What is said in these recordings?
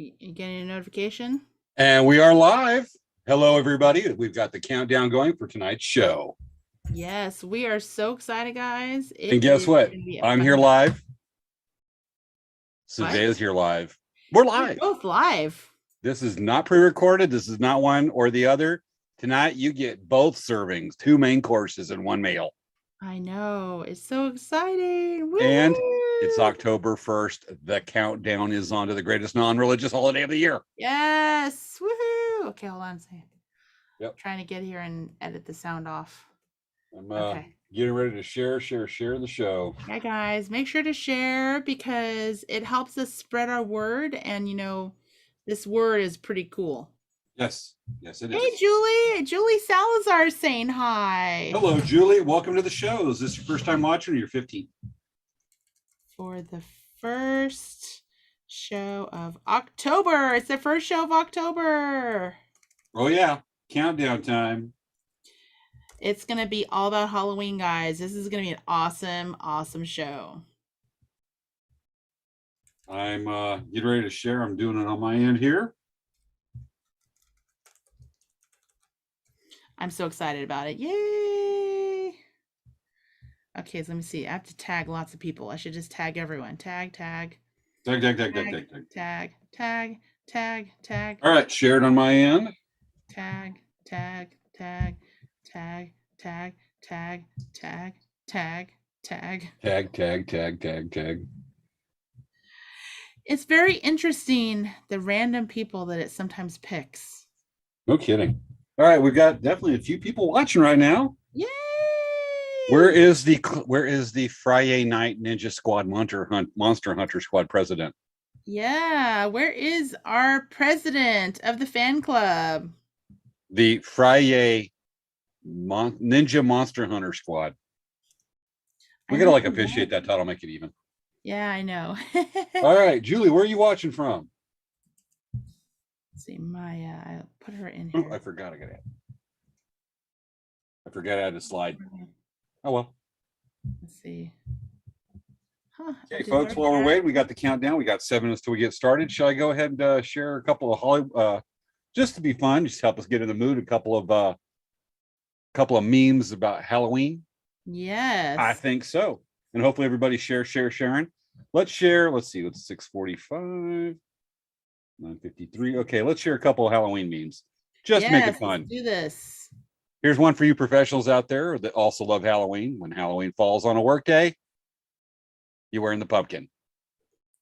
You getting a notification? And we are live. Hello, everybody. We've got the countdown going for tonight's show. Yes, we are so excited, guys. And guess what? I'm here live. Svea's here live. We're live. We're both live. This is not pre-recorded. This is not one or the other. Tonight, you get both servings, 2 main courses and 1 meal. I know. It's so exciting. Woo! And it's October 1st. The countdown is on to the greatest non-religious holiday of the year. Yes. Woohoo. Okay, hold on a second. Yep. I'm trying to get here and edit the sound off. I'm getting ready to share the show. Yeah, guys, make sure to share because it helps us spread our word. And, you know, this word is pretty cool. Yes, it is. Hey, Julie Salazar saying hi. Hello, Julie. Welcome to the show. Is this your first time watching or your 15th? For the first show of October. It's the first show of October. Oh, yeah. Countdown time. It's going to be all about Halloween, guys. This is going to be an awesome, awesome show. I'm getting ready to share. I'm doing it on my end here. I'm so excited about it. Yay! Okay, so let me see. I have to tag lots of people. I should just tag everyone. Tag. Tag. All right, shared on my end. Tag. It's very interesting, the random people that it sometimes picks. No kidding. All right, we've got definitely a few people watching right now. Yay! Where is the Friday Night Ninja Squad Monster Hunter Squad president? Yeah, where is our president of the fan club? The Friday Ninja Monster Hunter Squad. We gotta officiate that title, make it even. Yeah, I know. All right, Julie, where are you watching from? Let's see, Maya. I'll put her in here. I forgot I had to slide. Oh well. Let's see. Okay, folks, while we're waiting, we got the countdown. We got 7 minutes till we get started. Shall I go ahead and share a couple of Hollywood, just to be fun, just help us get in the mood, a couple of memes about Halloween? Yes. I think so. And hopefully everybody sharing. Let's share. Let's see. It's 6:45, 9:53. Okay, let's share a couple of Halloween memes. Just to make it fun. Let's do this. Here's one for you professionals out there that also love Halloween. When Halloween falls on a work day, you're wearing the pumpkin.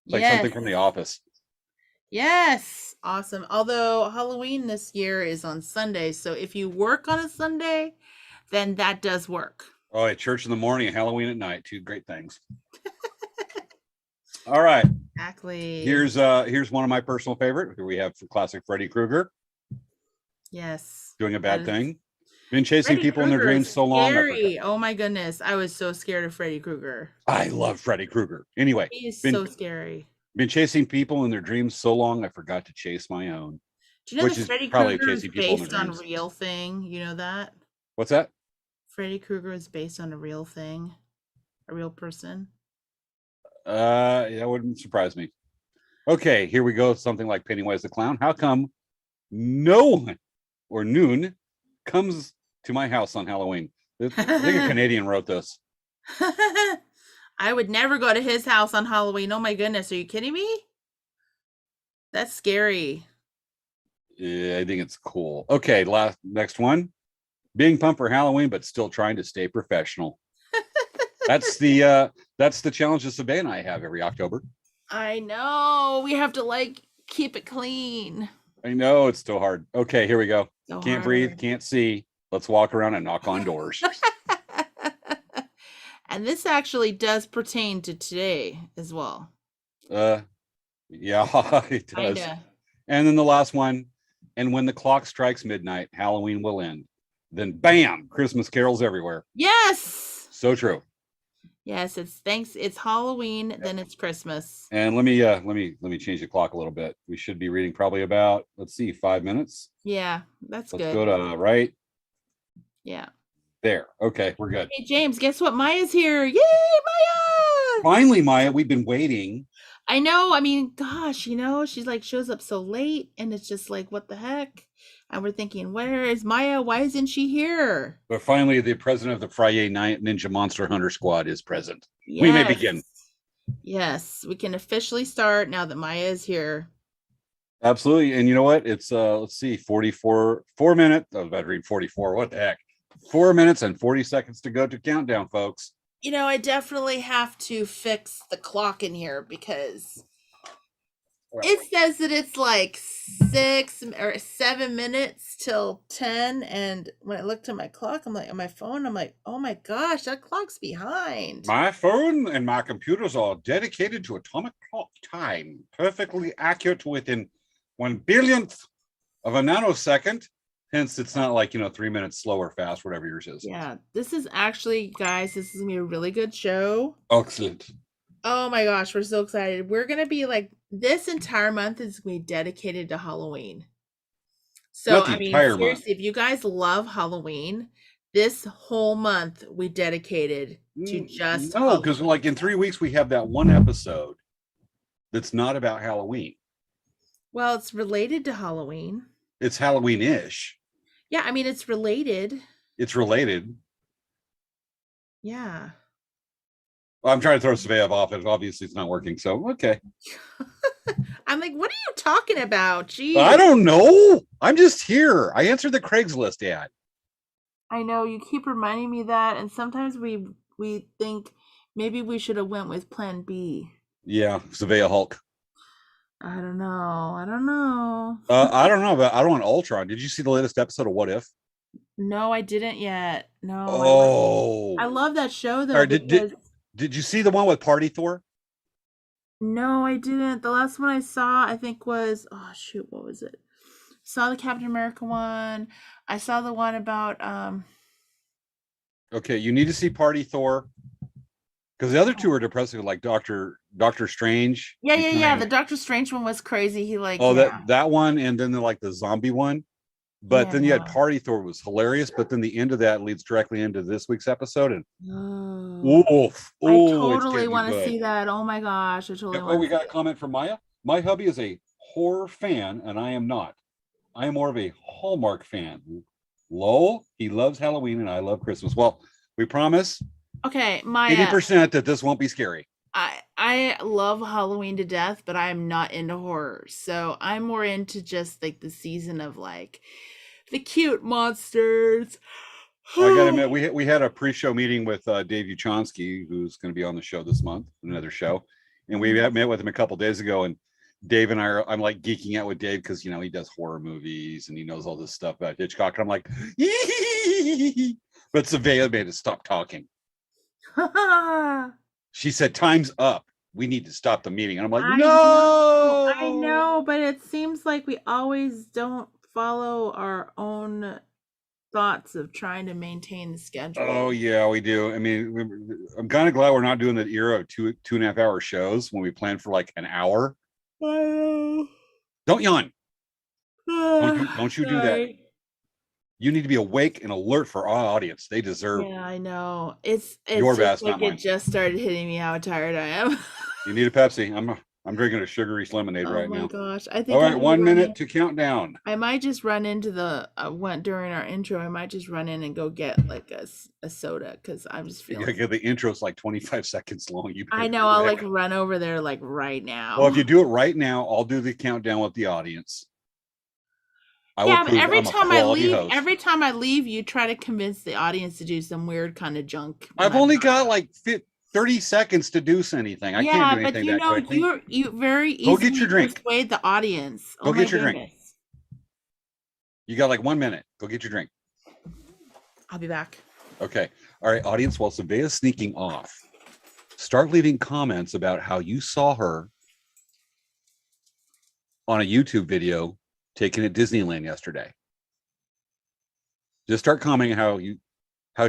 Like something from The Office. Yes. Awesome. Although Halloween this year is on Sunday. So if you work on a Sunday, then that does work. Oh, at church in the morning and Halloween at night. 2 great things. All right. Exactly. Here's one of my personal favorite. Here we have classic Freddy Krueger. Yes. Doing a bad thing. Been chasing people in their dreams so long. Oh my goodness. I was so scared of Freddy Krueger. I love Freddy Krueger. Anyway. He's so scary. Been chasing people in their dreams so long I forgot to chase my own. Do you know that Freddy Krueger is based on a real thing? You know that? What's that? Freddy Krueger is based on a real thing. A real person. That wouldn't surprise me. Okay, here we go. Something like Pennywise the Clown. How come no one or noon comes to my house on Halloween? I think a Canadian wrote this. I would never go to his house on Halloween. Oh my goodness, are you kidding me? That's scary. Yeah, I think it's cool. Okay, next one. Being pumped for Halloween, but still trying to stay professional. That's the challenge that Svea and I have every October. I know. We have to keep it clean. I know, it's so hard. Okay, here we go. Can't breathe, can't see. Let's walk around and knock on doors. And this actually does pertain to today as well. Yeah, it does. Kinda. And then the last one. And when the clock strikes midnight, Halloween will end. Then bam, Christmas carols everywhere. Yes. So true. Yes, it's Halloween, then it's Christmas. And let me change the clock a little bit. We should be reading probably about, let's see, 5 minutes. Yeah, that's good. Let's go to right. Yeah. There. Okay, we're good. Hey, James, guess what? Maya's here. Yay, Maya! Finally, Maya, we've been waiting. I know. I mean, gosh, she's like shows up so late, and it's just like, what the heck? And we're thinking, where is Maya? Why isn't she here? But finally, the president of the Friday Night Ninja Monster Hunter Squad is present. We may Yes. begin. Yes, we can officially start now that Maya is here. Absolutely. And you know what? It's let's see, 4 minutes. I was about to read 44. What the heck? 4 minutes and 40 seconds to go to countdown, folks. I definitely have to fix the clock in here because it says that it's like 6 or 7 minutes till 10. And when I looked at my clock, I'm like, on my phone, I'm like, oh my gosh, that clock's behind. My phone and my computers are dedicated to atomic clock time, perfectly accurate to within 1 billionth of a nanosecond. Hence, it's not like, 3 minutes slow or fast, whatever yours is. Yeah, this is actually, guys, this is going to be a really good show. Excellent. Oh my gosh, we're so excited. We're going to be like, this entire month is going to be dedicated to Halloween. So, Not the I mean, entire seriously, month. if you guys love Halloween, this whole month we dedicated to just No, because Halloween. like in 3 weeks, we have that one episode that's not about Halloween. Well, it's related to Halloween. It's Halloween-ish. Yeah, I mean, it's related. It's related. Yeah. Well, I'm trying to throw Svea off it. Obviously, it's not working. So, okay. I'm like, what are you talking about? Jeez. I don't know. I'm just here. I answered the Craigslist ad. I know you keep reminding me that, and sometimes we think maybe we should have went with Plan B. Yeah, Svea Hulk. I don't know. I don't know. I don't know, but I don't want Ultron. Did you see the latest episode of What If? No, I didn't yet. No. Oh, I love that show though. Or did you see the one with Party Thor? No, I didn't. The last one I saw, I think, was, oh shoot, what was it? Saw the Captain America one. I saw the one about Okay, you need to see Party Thor because the other two are depressing, like Doctor Strange. Yeah. The Doctor Strange one was crazy. He like that one, and then the zombie one. But then you had Party Thor was hilarious. But then the end of that leads directly into this week's episode, and I totally want to see that. Oh my gosh, I totally want. We got a comment from Maya. My hubby is a horror fan, and I am not. I am more of a Hallmark fan. Lol, he loves Halloween, and I love Christmas. Well, we promise. Okay, Maya. 80% that this won't be scary. I love Halloween to death, but I'm not into horror. So I'm more into just like the season of like the cute monsters. I gotta admit, we had a pre-show meeting with Dave Uchonsky, who's going to be on the show this month, another show, and we met with him a couple days ago. And Dave and I'm like geeking out with Dave because he does horror movies and he knows all this stuff about Hitchcock. And I'm like, but Svea made us stop talking. She said, "Time's up. We need to stop the meeting." And I'm like, "No, I know, but it seems like we always don't follow our own thoughts of trying to maintain the schedule. Oh yeah, we do. I mean, I'm kind of glad we're not doing that era of 2.5 hour shows when we plan for like an hour. Don't yawn. Don't you do that. You need to be awake and alert for our audience. They deserve. Yeah, I know. It's your best, like not mine. It just started hitting me how tired I am. You need a Pepsi. I'm drinking a sugary lemonade right now. Oh my gosh! I think. All right, 1 minute to count down. I might just run into the during our intro. I might just run in and go get like a soda because I'm just feeling. The intro's like 25 seconds long. I know. I'll like run over there like right now. Well, if you do it right now, I'll do the countdown with the audience. Yeah, but every time I leave, you try to convince the audience to do some weird kind of junk. I've only got like 30 seconds to do anything. I can't do anything that quickly. You very easily go get your drink. Persuade the audience. Go get your drink. You got like 1 minute. Go get your drink. I'll be back. Okay. All right, audience. While Svea's sneaking off, start leaving comments about how you saw her on a YouTube video taken at Disneyland yesterday. Just start commenting how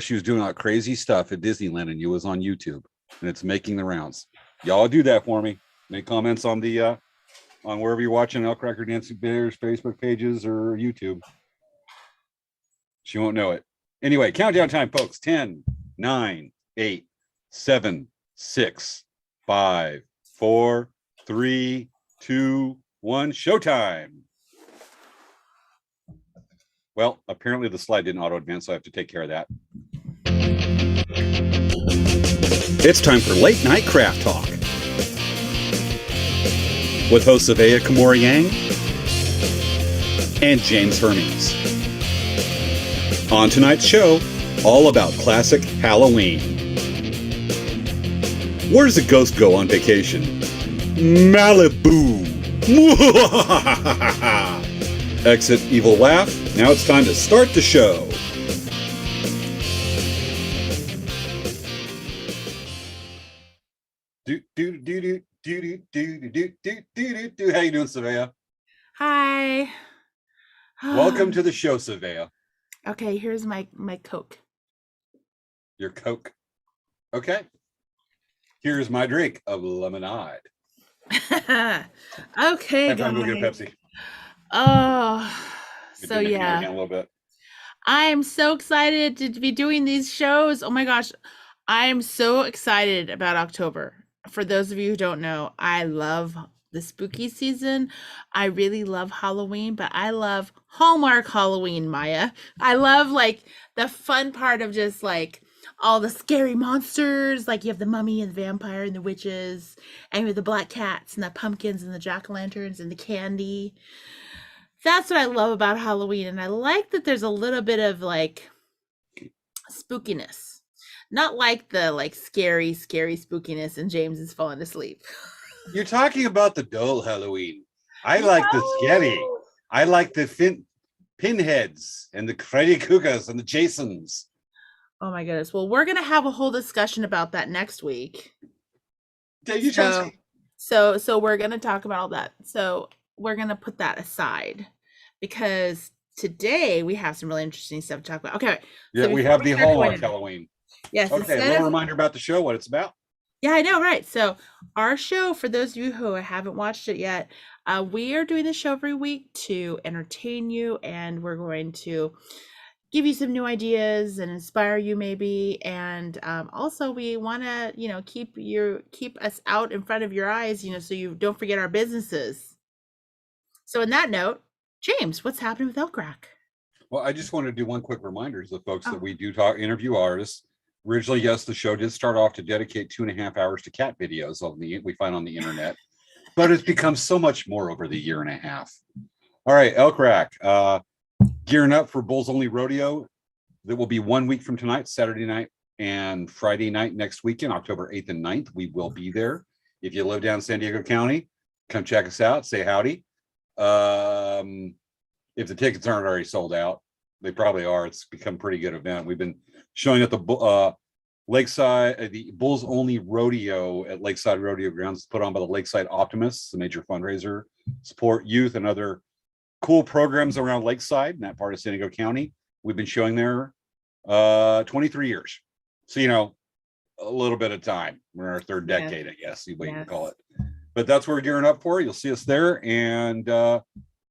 she was doing all that crazy stuff at Disneyland and you was on YouTube and it's making the rounds. Y'all do that for me. Make comments on the on wherever you're watching Elk Rack Dancing Bears Facebook pages or YouTube. She won't know it. Anyway, countdown time, folks. 10, 9, 8, 7, 6, 5, 4, 3, 2, 1, showtime. Well, apparently the slide didn't auto advance, so I have to take care of that. It's time for Late Night Craft Talk with hosts Svea Kimura Yang and James Hermes. On tonight's show, all about classic Halloween. Where does a ghost go on vacation? Malibu. Exit evil laugh. Now it's time to start the show. How you doing, Svea? Hi. Welcome to the show, Svea. Okay, here's my Coke. Your Coke. Okay. Here's my drink of lemonade. Okay, Have time to go get a guys. Pepsi. Oh, Get so the Nick in your yeah. hand a little bit. I'm so excited to be doing these shows. Oh my gosh. I'm so excited about October. For those of you who don't know, I love the spooky season. I really love Halloween, but I love Hallmark Halloween, Maya. I love like the fun part of just like all the scary monsters. Like you have the mummy and the vampire and the witches, and you have the black cats and the pumpkins and the jack-o'-lanterns and the candy. That's what I love about Halloween. And I like that there's a little bit of like spookiness. Not like the like scary spookiness and James is falling asleep. You're talking about the dull Halloween. I like the scary. I like the pinheads and the Freddy Kruegers and the Jasons. Oh my goodness. Well, we're gonna have a whole discussion about that next week. So we're gonna talk about all that. So we're gonna put that aside because today we have some really interesting stuff to talk about. Okay. Yeah, so we have the Hallmark Halloween. Yes. Okay, a little reminder about the show, what it's about. Yeah, I know, right? So our show, for those of you who haven't watched it yet, we are doing the show every week to entertain you, and we're going to give you some new ideas and inspire you maybe. And also we want to, keep us out in front of your eyes, so you don't forget our businesses. So in that note, James, what's happening with Elk Rack? Well, I just want to do one quick reminder to the folks that we do interview artists. Originally, yes, the show did start off to dedicate 2.5 hours to cat videos we find on the internet, but it's become so much more over the year and a half. All right, Elk Rack, gearing up for Bulls Only Rodeo. That will be 1 week from tonight, Saturday night and Friday night next weekend, October 8th and 9th. We will be there. If you live down in San Diego County, come check us out, say howdy. If the tickets aren't already sold out, they probably are. It's become a pretty good event. We've been showing at the Lakeside, the Bulls Only Rodeo at Lakeside Rodeo Grounds, put on by the Lakeside Optimists, a major fundraiser, support youth and other cool programs around Lakeside in that part of San Diego County. We've been showing there 23 years. So, a little bit of time. We're in our third decade, I guess, you can call it. But that's what we're gearing up for. You'll see us there. And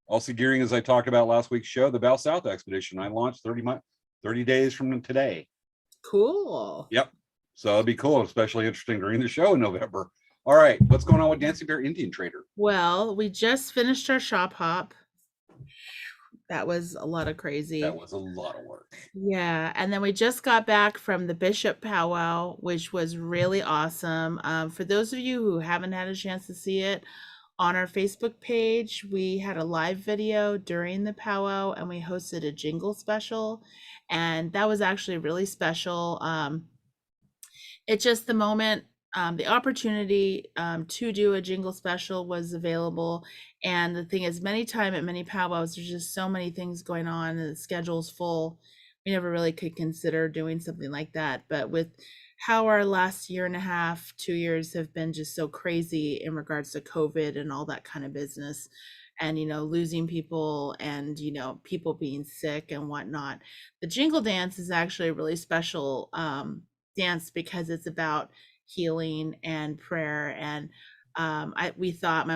also gearing, as I talked about last week's show, the Val South Expedition. I launched 30 days from today. Cool. Yep. So it'll be cool, especially interesting during the show in November. All right. What's going on with Dancing Bear Indian Trader? Well, we just finished our shop hop. That was a lot of crazy. That was a lot of work. Yeah. And then we just got back from the Bishop Powwow, which was really awesome. For those of you who haven't had a chance to see it, on our Facebook page, we had a live video during the powwow and we hosted a jingle special. And that was actually really special. It's just the moment, the opportunity to do a jingle special was available. And the thing is, at many powwows, there's just so many things going on and the schedule's full. We never really could consider doing something like that. But with how our last year and a half, 2 years have been just so crazy in regards to COVID and all that kind of business, and losing people and people being sick and whatnot, the jingle dance is actually a really special dance because it's about healing and prayer. And my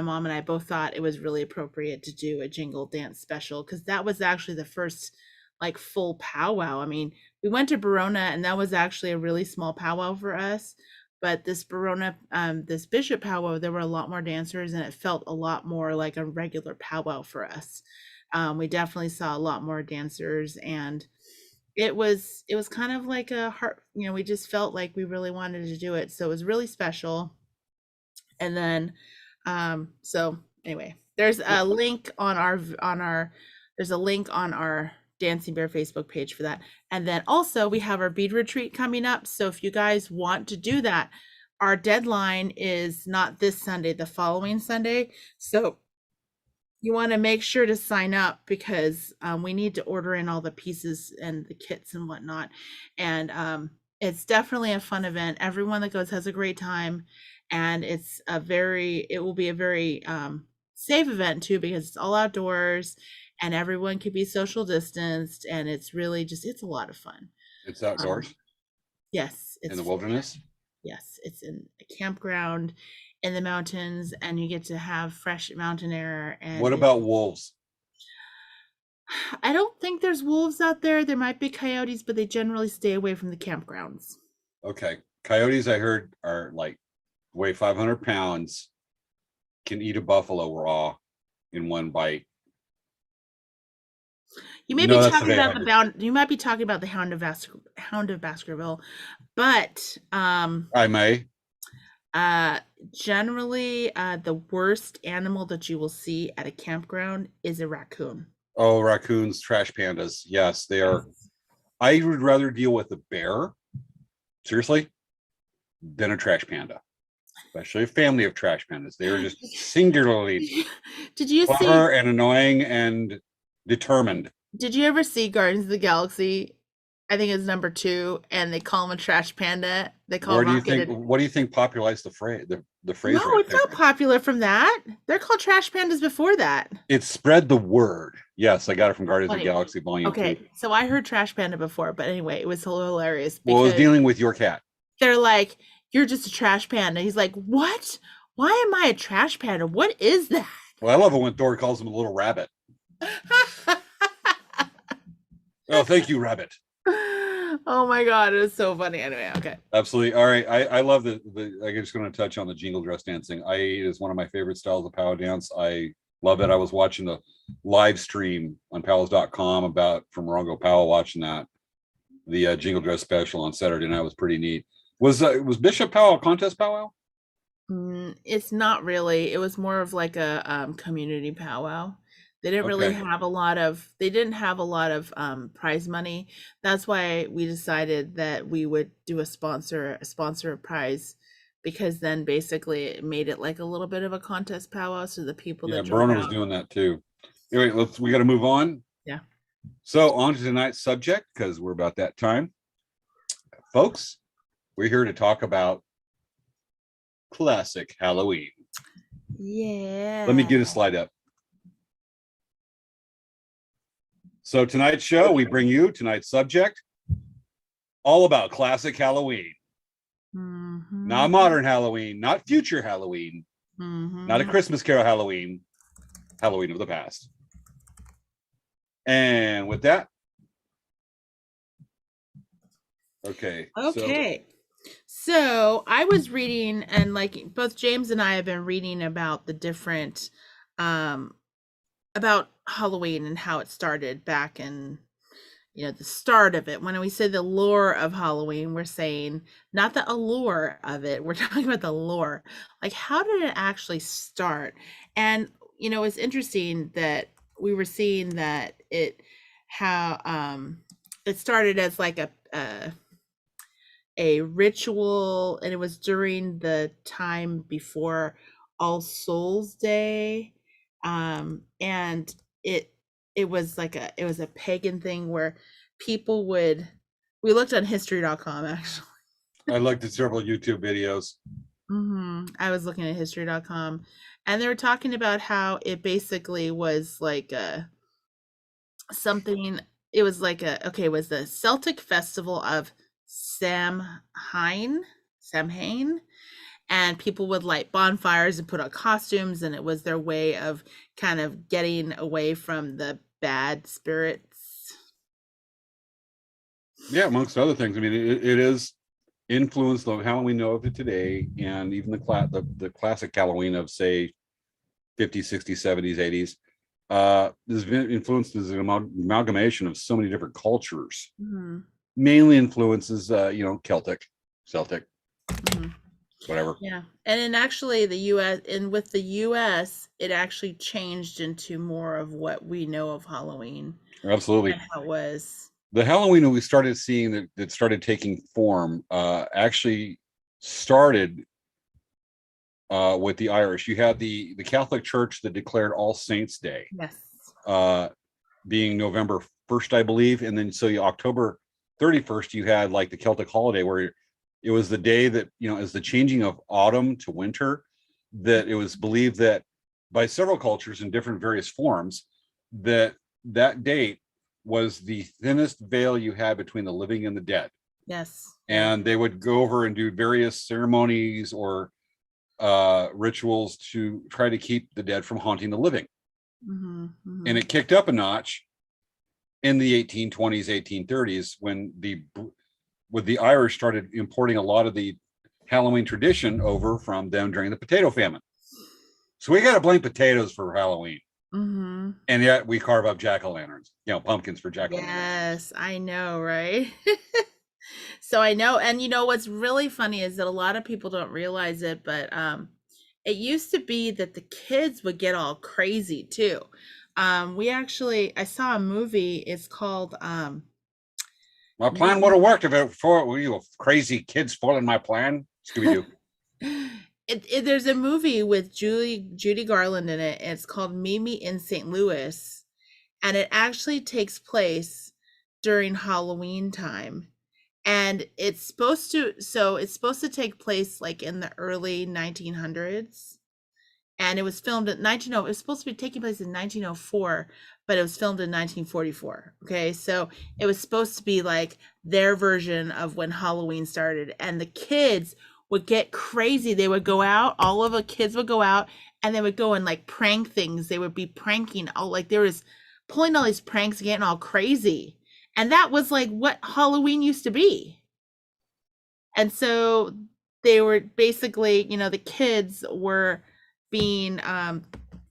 mom and I both thought it was really appropriate to do a jingle dance special because that was actually the first like full powwow. I mean, we went to Verona and that was actually a really small powwow for us, But this this bishop powwow, there were a lot more dancers, and it felt a lot more like a regular powwow for us. We definitely saw a lot more dancers, and it was kind of like a heart, we just felt like we really wanted to do it, so it was really special. And then so anyway, there's a link on our there's a link on our Dancing Bear Facebook page for that. And then also we have our bead retreat coming up, so if you guys want to do that, our deadline is not this Sunday, the following Sunday. So you want to make sure to sign up, because we need to order in all the pieces and the kits and whatnot. And it's definitely a fun event. Everyone that goes has a great time, and it will be a very safe event too, because it's all outdoors and everyone can be social distanced, and it's really it's a lot of fun. It's outdoors. Yes, in the wilderness. Yes, it's in a campground in the mountains, and you get to have fresh mountain air. And what about wolves? I don't think there's wolves out there. There might be coyotes, but they generally stay away from the campgrounds. Okay. Coyotes, I heard, are like weigh 500 pounds, can eat a buffalo raw in one bite. You may be talking about you might be talking about the Hound of Baskerville, but I may. Generally, the worst animal that you will see at a campground is a raccoon. Oh, raccoons, trash pandas. Yes, they are. I would rather deal with a bear, seriously, than a trash panda, especially a family of trash pandas. They are just singularly clever and annoying and determined. Did you ever see Guardians of the Galaxy? I think it's number 2, and they call him a trash panda. They call What do you think popularized the phrase? The phrase? No, it's not popular from that. They're called trash pandas before that. It spread the word. Yes, I got it from Guardians of the Galaxy Volume 2. Okay, so I heard trash panda before, but anyway, it was hilarious. Well, I was dealing with your cat. They're like, "You're just a trash panda." He's like, "What? Why am I a trash panda? What is that?" Well, I love it when Thor calls him a little rabbit. Oh, thank you, rabbit. Oh my god, it was so funny. Anyway, okay. Absolutely. All right. I love the I'm just going to touch on the jingle dress dancing. It is one of my favorite styles of powwow dance. I love it. I was watching the live stream on powwows.com from Morongo Powwow, watching that. The jingle dress special on Saturday night was pretty neat. Was Bishop Powwow a contest powwow? It's not really. It was more of like a community powwow. They didn't really have a lot of prize money. That's why we decided that we would do a sponsor prize, because then basically it made it like a little bit of a contest powwow. So the people that Verona was doing that too. Anyway, we got to move on. Yeah. So on to tonight's subject, because we're about that time. Folks, we're here to talk about classic Halloween. Yeah. Let me get a slide up. So tonight's show, we bring you tonight's subject, all about classic Halloween. Mm-hmm. Not modern Halloween, not future Halloween, not a Christmas Carol Halloween, Halloween of the past. And with that, okay. So I was reading, and like both James and I have been reading about the different about Halloween and how it started back in, the start of it. When we say the lore of Halloween, we're saying not the allure of it. We're talking about the lore. Like, how did it actually start? And, it's interesting that we were seeing that it started as like a ritual, and it was during the time before All Souls Day. And it was a pagan thing where people we looked on history.com, actually. I looked at several YouTube videos. I was looking at history.com, and they were talking about how it basically was like something. It was like it was the Celtic festival of Samhain, and people would light bonfires and put on costumes, and it was their way of kind of getting away from the bad spirits. Yeah, amongst other things. I mean, it is influenced the Halloween we know of it today, and even the classic Halloween of, say, 50s, 60s, 70s, 80s. Has been influenced as an amalgamation of so many different cultures. Mhm. Mainly influences, Celtic, Mhm. whatever. Yeah. And then actually the US, and with the US, it actually changed into more of what we know of Halloween Absolutely. and how it was. The Halloween that we started seeing that started taking form actually started with the Irish. You had the Catholic Church that declared All Saints Day Yes. uh, being November 1st, I believe, and then October 31st, you had like the Celtic holiday where it was the day that, as the changing of autumn to winter, that it was believed that by several cultures in different various forms that that date was the thinnest veil you had between the living and the dead. Yes. Yeah. And they would go over and do various ceremonies or rituals to try to keep the dead from haunting the living. Mhm. And Mhm. it kicked up a notch in the 1820s, 1830s when the Irish started importing a lot of the Halloween tradition over from them during the potato famine. So we got to blame potatoes for Halloween. Mhm. And yet we carve up jack-o'-lanterns, pumpkins for jack-o'-lanterns. Yes, I know, right? So I know, and what's really funny is that a lot of people don't realize it, but it used to be that the kids would get all crazy too. I saw a movie, it's called My plan would have worked if it for you crazy kids spoiling my plan. Scooby-Doo. there's a movie with Judy Garland in it, and it's called Mimi in St. Louis, and it actually takes place during Halloween time. And it's supposed to take place like in the early 1900s, and it was filmed at 1900. It was supposed to be taking place in 1904, but it was filmed in 1944. Okay, so it was supposed to be like their version of when Halloween started, and the kids would get crazy. They would go out, all of the kids would go out, and they would go and like prank things. They would be pranking all, like there was pulling all these pranks, getting all crazy. And that was like what Halloween used to be. And so they were basically, the kids were being,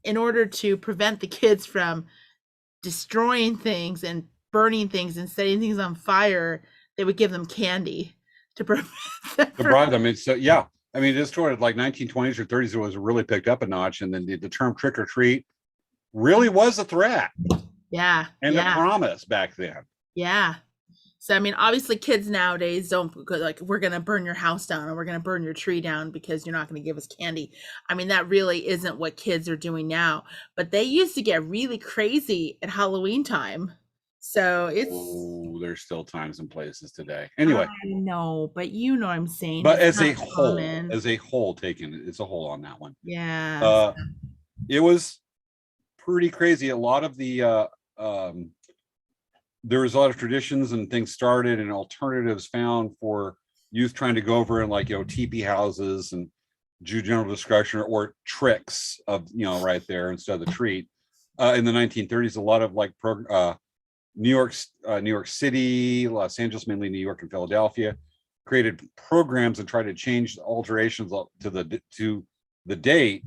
in order to prevent the kids from destroying things and burning things and setting things on fire, they would give them candy to prevent them To from. bribe them. It's yeah. I mean, this sort of like 1920s or 30s, it was really picked up a notch, and then the term trick or treat really was a threat Yeah, and a yeah, promise back then. yeah. So I mean, obviously, kids nowadays don't go like, "We're gonna burn your house down or we're gonna burn your tree down because you're not gonna give us candy." I mean, that really isn't what kids are doing now. But they used to get really crazy at Halloween time. So it's, Oh, there's still times and places today. I Anyway, know, but you know what I'm saying. but It's not common. as a whole, taken, it's a whole on that one. Yes. Uh, it was pretty crazy. A lot of the um, there was a lot of traditions and things started and alternatives found for youth trying to go over and like teepee houses and do general discussion or tricks of right there instead of the treat. In the 1930s, a lot of like New York City, Los Angeles, mainly New York and Philadelphia, created programs and tried to change alterations to the date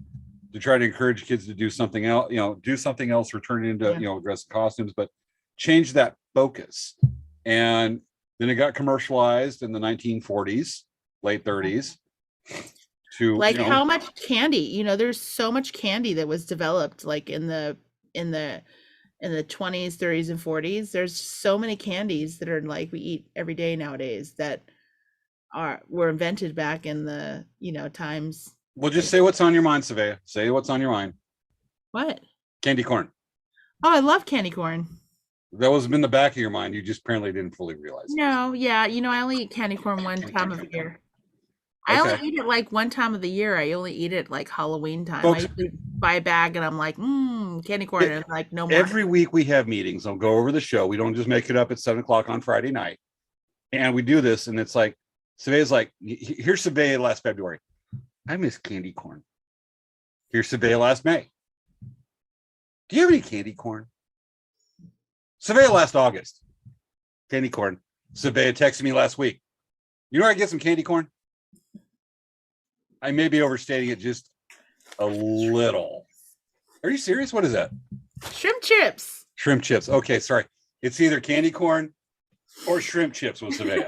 to try to encourage kids to do something else, return it into, Yeah. dress costumes, but change that focus. And then it got commercialized in the 1940s, late 30s to, Like how much candy, there's so much candy that was developed like in the in the 20s, 30s, and 40s. There's so many candies that are like we eat every day nowadays that are were invented back in the, times. well, just say what's on your mind, Svea. Say what's on your mind. What? Candy corn. Oh, I love candy corn. That was in the back of your mind. You just apparently didn't fully realize it. No, yeah, I only eat candy corn one time of the year. I only Okay. eat it like one time of the year. I only eat it like Halloween time. I Folks, usually buy a bag and I'm like, candy corn, and I'm like, no more. every week we have meetings. I'll go over the show. We don't just make it up at 7 o'clock on Friday night. And we do this, and it's like, Survey's like, here's Survey last February. I miss candy corn. Here's Survey last May. Do you have any candy corn? Survey last August. Candy corn. Survey texted me last week. You know where I get some candy corn? I may be overstating it just a little. Are you serious? What is that? Shrimp chips. Shrimp chips. Okay, sorry. It's either candy corn or shrimp chips with Svea.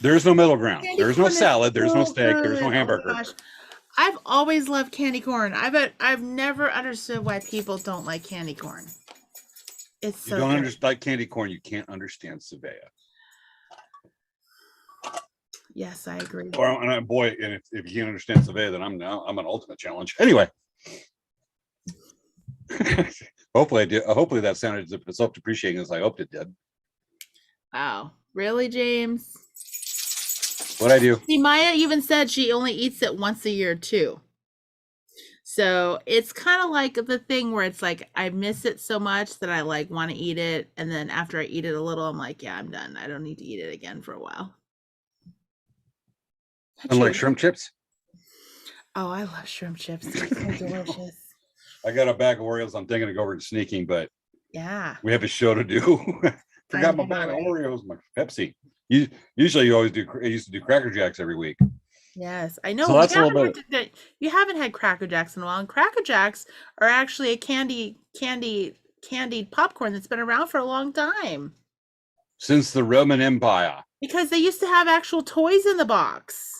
There's no middle ground. Candy There's no corn is salad. There's no so steak. There's no good. Oh my hamburger. gosh. I've always loved candy corn. I've never understood why people don't like candy corn. It's so You don't good. understand like candy corn. You can't understand Svea. Yes, I agree. Well, and boy, and if you can't understand Svea, then I'm an ultimate challenge. Anyway, hopefully I did. Hopefully that sounded as self-depreciating as I hoped it did. Wow, really, James? What I do? See, Maya even said she only eats it once a year too. So it's kind of like the thing where it's like I miss it so much that I like want to eat it, and then after I eat it a little, I'm like, yeah, I'm done. I don't need to eat it again for a while. Unlike shrimp chips. Oh, I love shrimp chips. They're so delicious. I got a bag of Oreos. I'm thinking of going sneaking, but yeah, we have a show to do. Forgot my bag of Oreos, my Pepsi. Usually you always do. I used to do Cracker Jacks every week. Yes, I know. So that's a little bit. You haven't had Cracker Jacks in a while, and Cracker Jacks are actually a candied popcorn that's been around for a long time. Since the Roman Empire. Because they used to have actual toys in the box.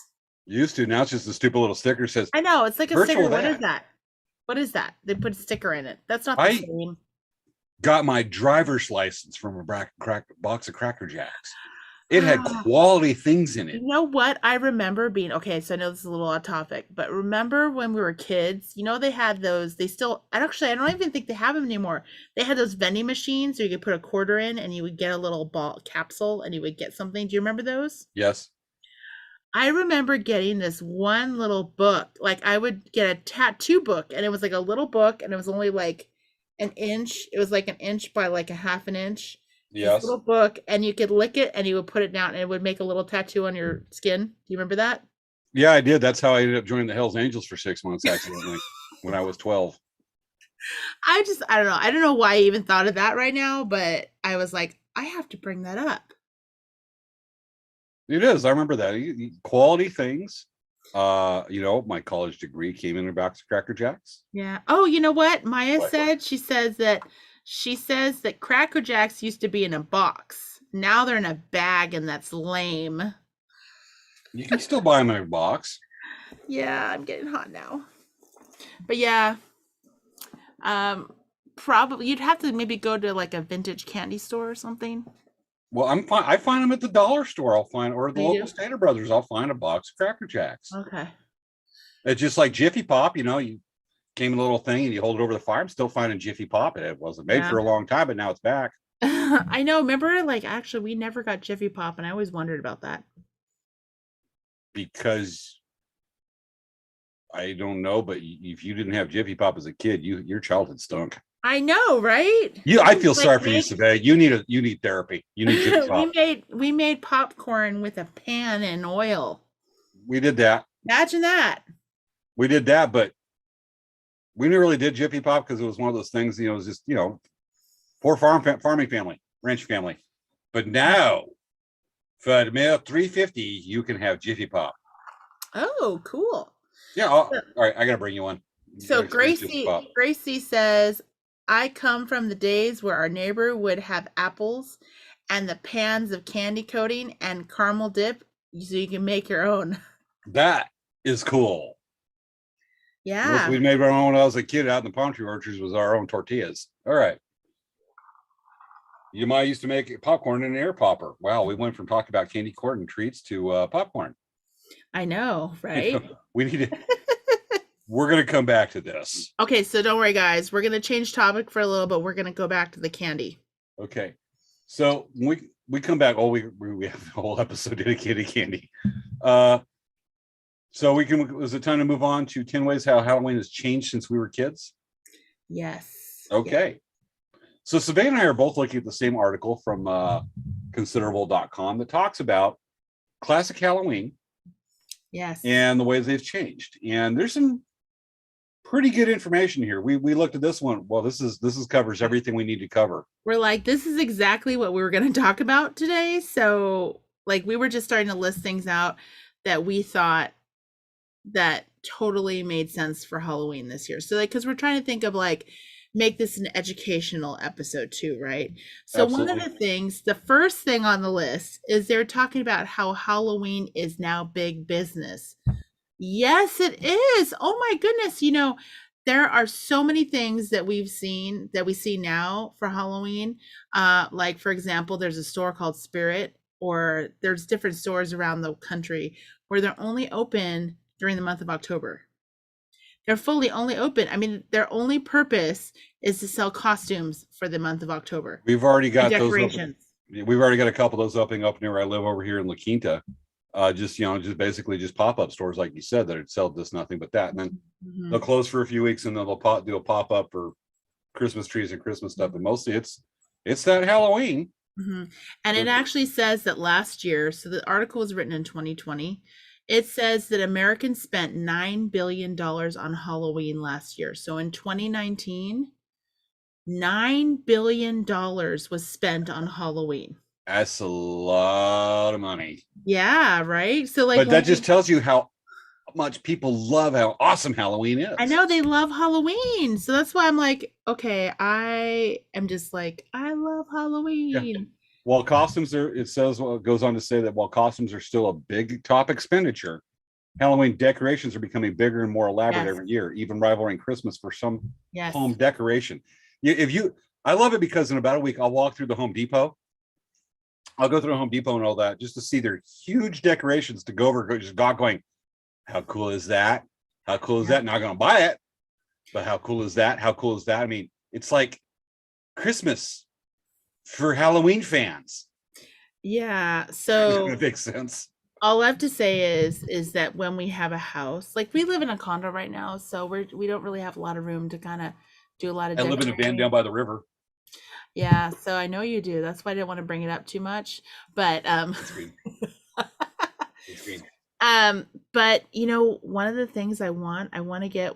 Used to. Now it's just a stupid little sticker that says. I know, it's like a sticker. What is that? What is that? They put a sticker in it. That's not the same. Got my driver's license from a box of Cracker Jacks. It had quality things in it. You know what? I remember being okay. So I know this is a little off topic, but remember when we were kids? You know they had those. They still. Actually, I don't even think they have them anymore. They had those vending machines where you could put a quarter in, and you would get a little ball capsule, and you would get something. Do you remember those? Yes. I remember getting this one little book. Like I would get a tattoo book, and it was like a little book, and it was only like an inch. It was like an inch by like a half an inch. Yes. Little book, and you could lick it, and you would put it down, and it would make a little tattoo on your skin. Do you remember that? Yeah, I did. That's how I ended up joining the Hells Angels for 6 months, accidentally, when I was 12. I don't know. I don't know why I even thought of that right now, but I was like, I have to bring that up. It is. I remember that. Quality things. My college degree came in a box of Cracker Jacks. Yeah. Oh, you know what? Maya said? She says that Cracker Jacks used to be in a box. Now they're in a bag, and that's lame. You can still buy them in a box. Yeah, I'm getting hot now. But yeah. Probably you'd have to maybe go to like a vintage candy store or something. Well, I'm fine. I find them at the dollar store. I'll find, or the local Stater Brothers. I'll find a box of Cracker Jacks. Okay. It's just like Jiffy Pop. You came in a little thing and you hold it over the fire. I'm still finding Jiffy Pop. It wasn't made for a long time, but now it's back. I know. Remember, like actually, we never got Jiffy Pop, and I always wondered about that. Because I don't know, but if you didn't have Jiffy Pop as a kid, your childhood stunk. I know, right? I feel sorry for you, Svea. You need therapy. You need Jiffy Pop. we made popcorn with a pan and oil. We did that. Imagine that. We did that, but we never really did Jiffy Pop because it was one of those things. It was just poor farming family, ranch family. But now, for the meal $3.50, you can have Jiffy Pop. Oh, cool. Yeah. All right, I gotta bring you one. So Gracie says, I come from the days where our neighbor would have apples and the pans of candy coating and caramel dip so you can make your own. That is cool. Yeah. We made our own when I was a kid out in the palm tree orchards was our own tortillas. All right. You might used to make popcorn in an air popper. Wow, we went from talking about candy corn and treats to popcorn. I know, right? We need to we're going to come back to this. Okay, so don't worry, guys. We're going to change topic for a little, but we're going to go back to the candy. Okay. So when we come back, we have the whole episode dedicated to candy. So is it time to move on to 10 ways how Halloween has changed since we were kids? Yes. Okay. Yeah. So Svea and I are both looking at the same article from considerable.com that talks about classic Halloween. Yes. And the ways they've changed. And there's some pretty good information here. We looked at this one. Well, this covers everything we need to cover. We're like, this is exactly what we were going to talk about today. So Like we were just starting to list things out that we thought that totally made sense for Halloween this year. So like cuz we're trying to think of like make this an educational episode too, right? So one of Absolutely. the things, the first thing on the list is they're talking about how Halloween is now big business. Yes, it is. Oh my goodness. There are so many things that we've seen that we see now for Halloween. Like, for example, there's a store called Spirit, or there's different stores around the country where they're only open during the month of October. They're fully only open. I mean, their only purpose is to sell costumes for the month of October We've already and got those up. decorations. We've already got a couple of those opening up near where I live over here in La Quinta. Just basically just pop-up stores, like you said, that sell just nothing but that. And then they'll close for a few weeks and then they'll do a pop-up for Christmas trees and Christmas stuff. And mostly it's that Halloween. And it actually says that last year, so the article was written in 2020, it says that Americans spent $9 billion on Halloween last year. So in 2019, $9 billion was spent on Halloween. That's a lot of money. Yeah, right? So like But that just tells you how much people love how awesome Halloween is. I know they love Halloween. So that's why I'm like, okay, I am just like, I love Halloween. Yeah. While costumes it goes on to say that while costumes are still a big top expenditure, Halloween decorations are becoming bigger and more elaborate every year, even rivaling Christmas for some home decoration. I love it because in about a week, I'll walk through the Home Depot. I'll go through Home Depot and all that just to see their huge decorations to go over, just going, how cool is that? How cool is that? Not going to buy it, but how cool is that? How cool is that? I mean, it's like Christmas for Halloween fans. Yeah. So that makes sense. All I have to say is that when we have a house, like we live in a condo right now, so we don't really have a lot of room to kind of do a lot of. I live in a van down by the river. Yeah, so I know you do. That's why I didn't want to bring it up too much, but but one of the things I want to get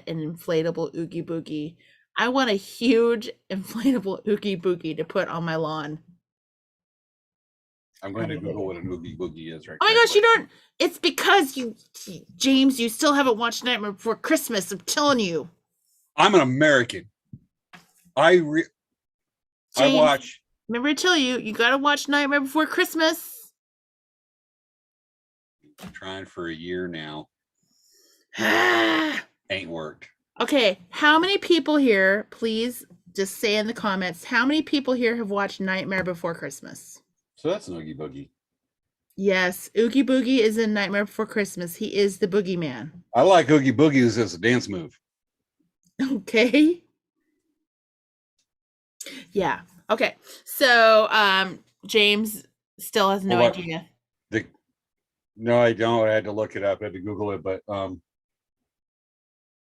an inflatable Oogie Boogie. I want a huge inflatable Oogie Boogie to put on my lawn. I'm going to Google what an Oogie Boogie is right now. Oh my gosh, you don't. It's because James, you still haven't watched Nightmare Before Christmas. I'm telling you. I'm an American. I watch. Remember to tell you, you got to watch Nightmare Before Christmas. I'm trying for a year now. Ain't worked. Okay, how many people here, please just say in the comments, how many people here have watched Nightmare Before Christmas? So that's an Oogie Boogie. Yes, Oogie Boogie is in Nightmare Before Christmas. He is the boogeyman. I like Oogie Boogies as a dance move. Okay. Yeah. Okay. So James still has no idea. No, I don't. I had to look it up. I had to Google it, but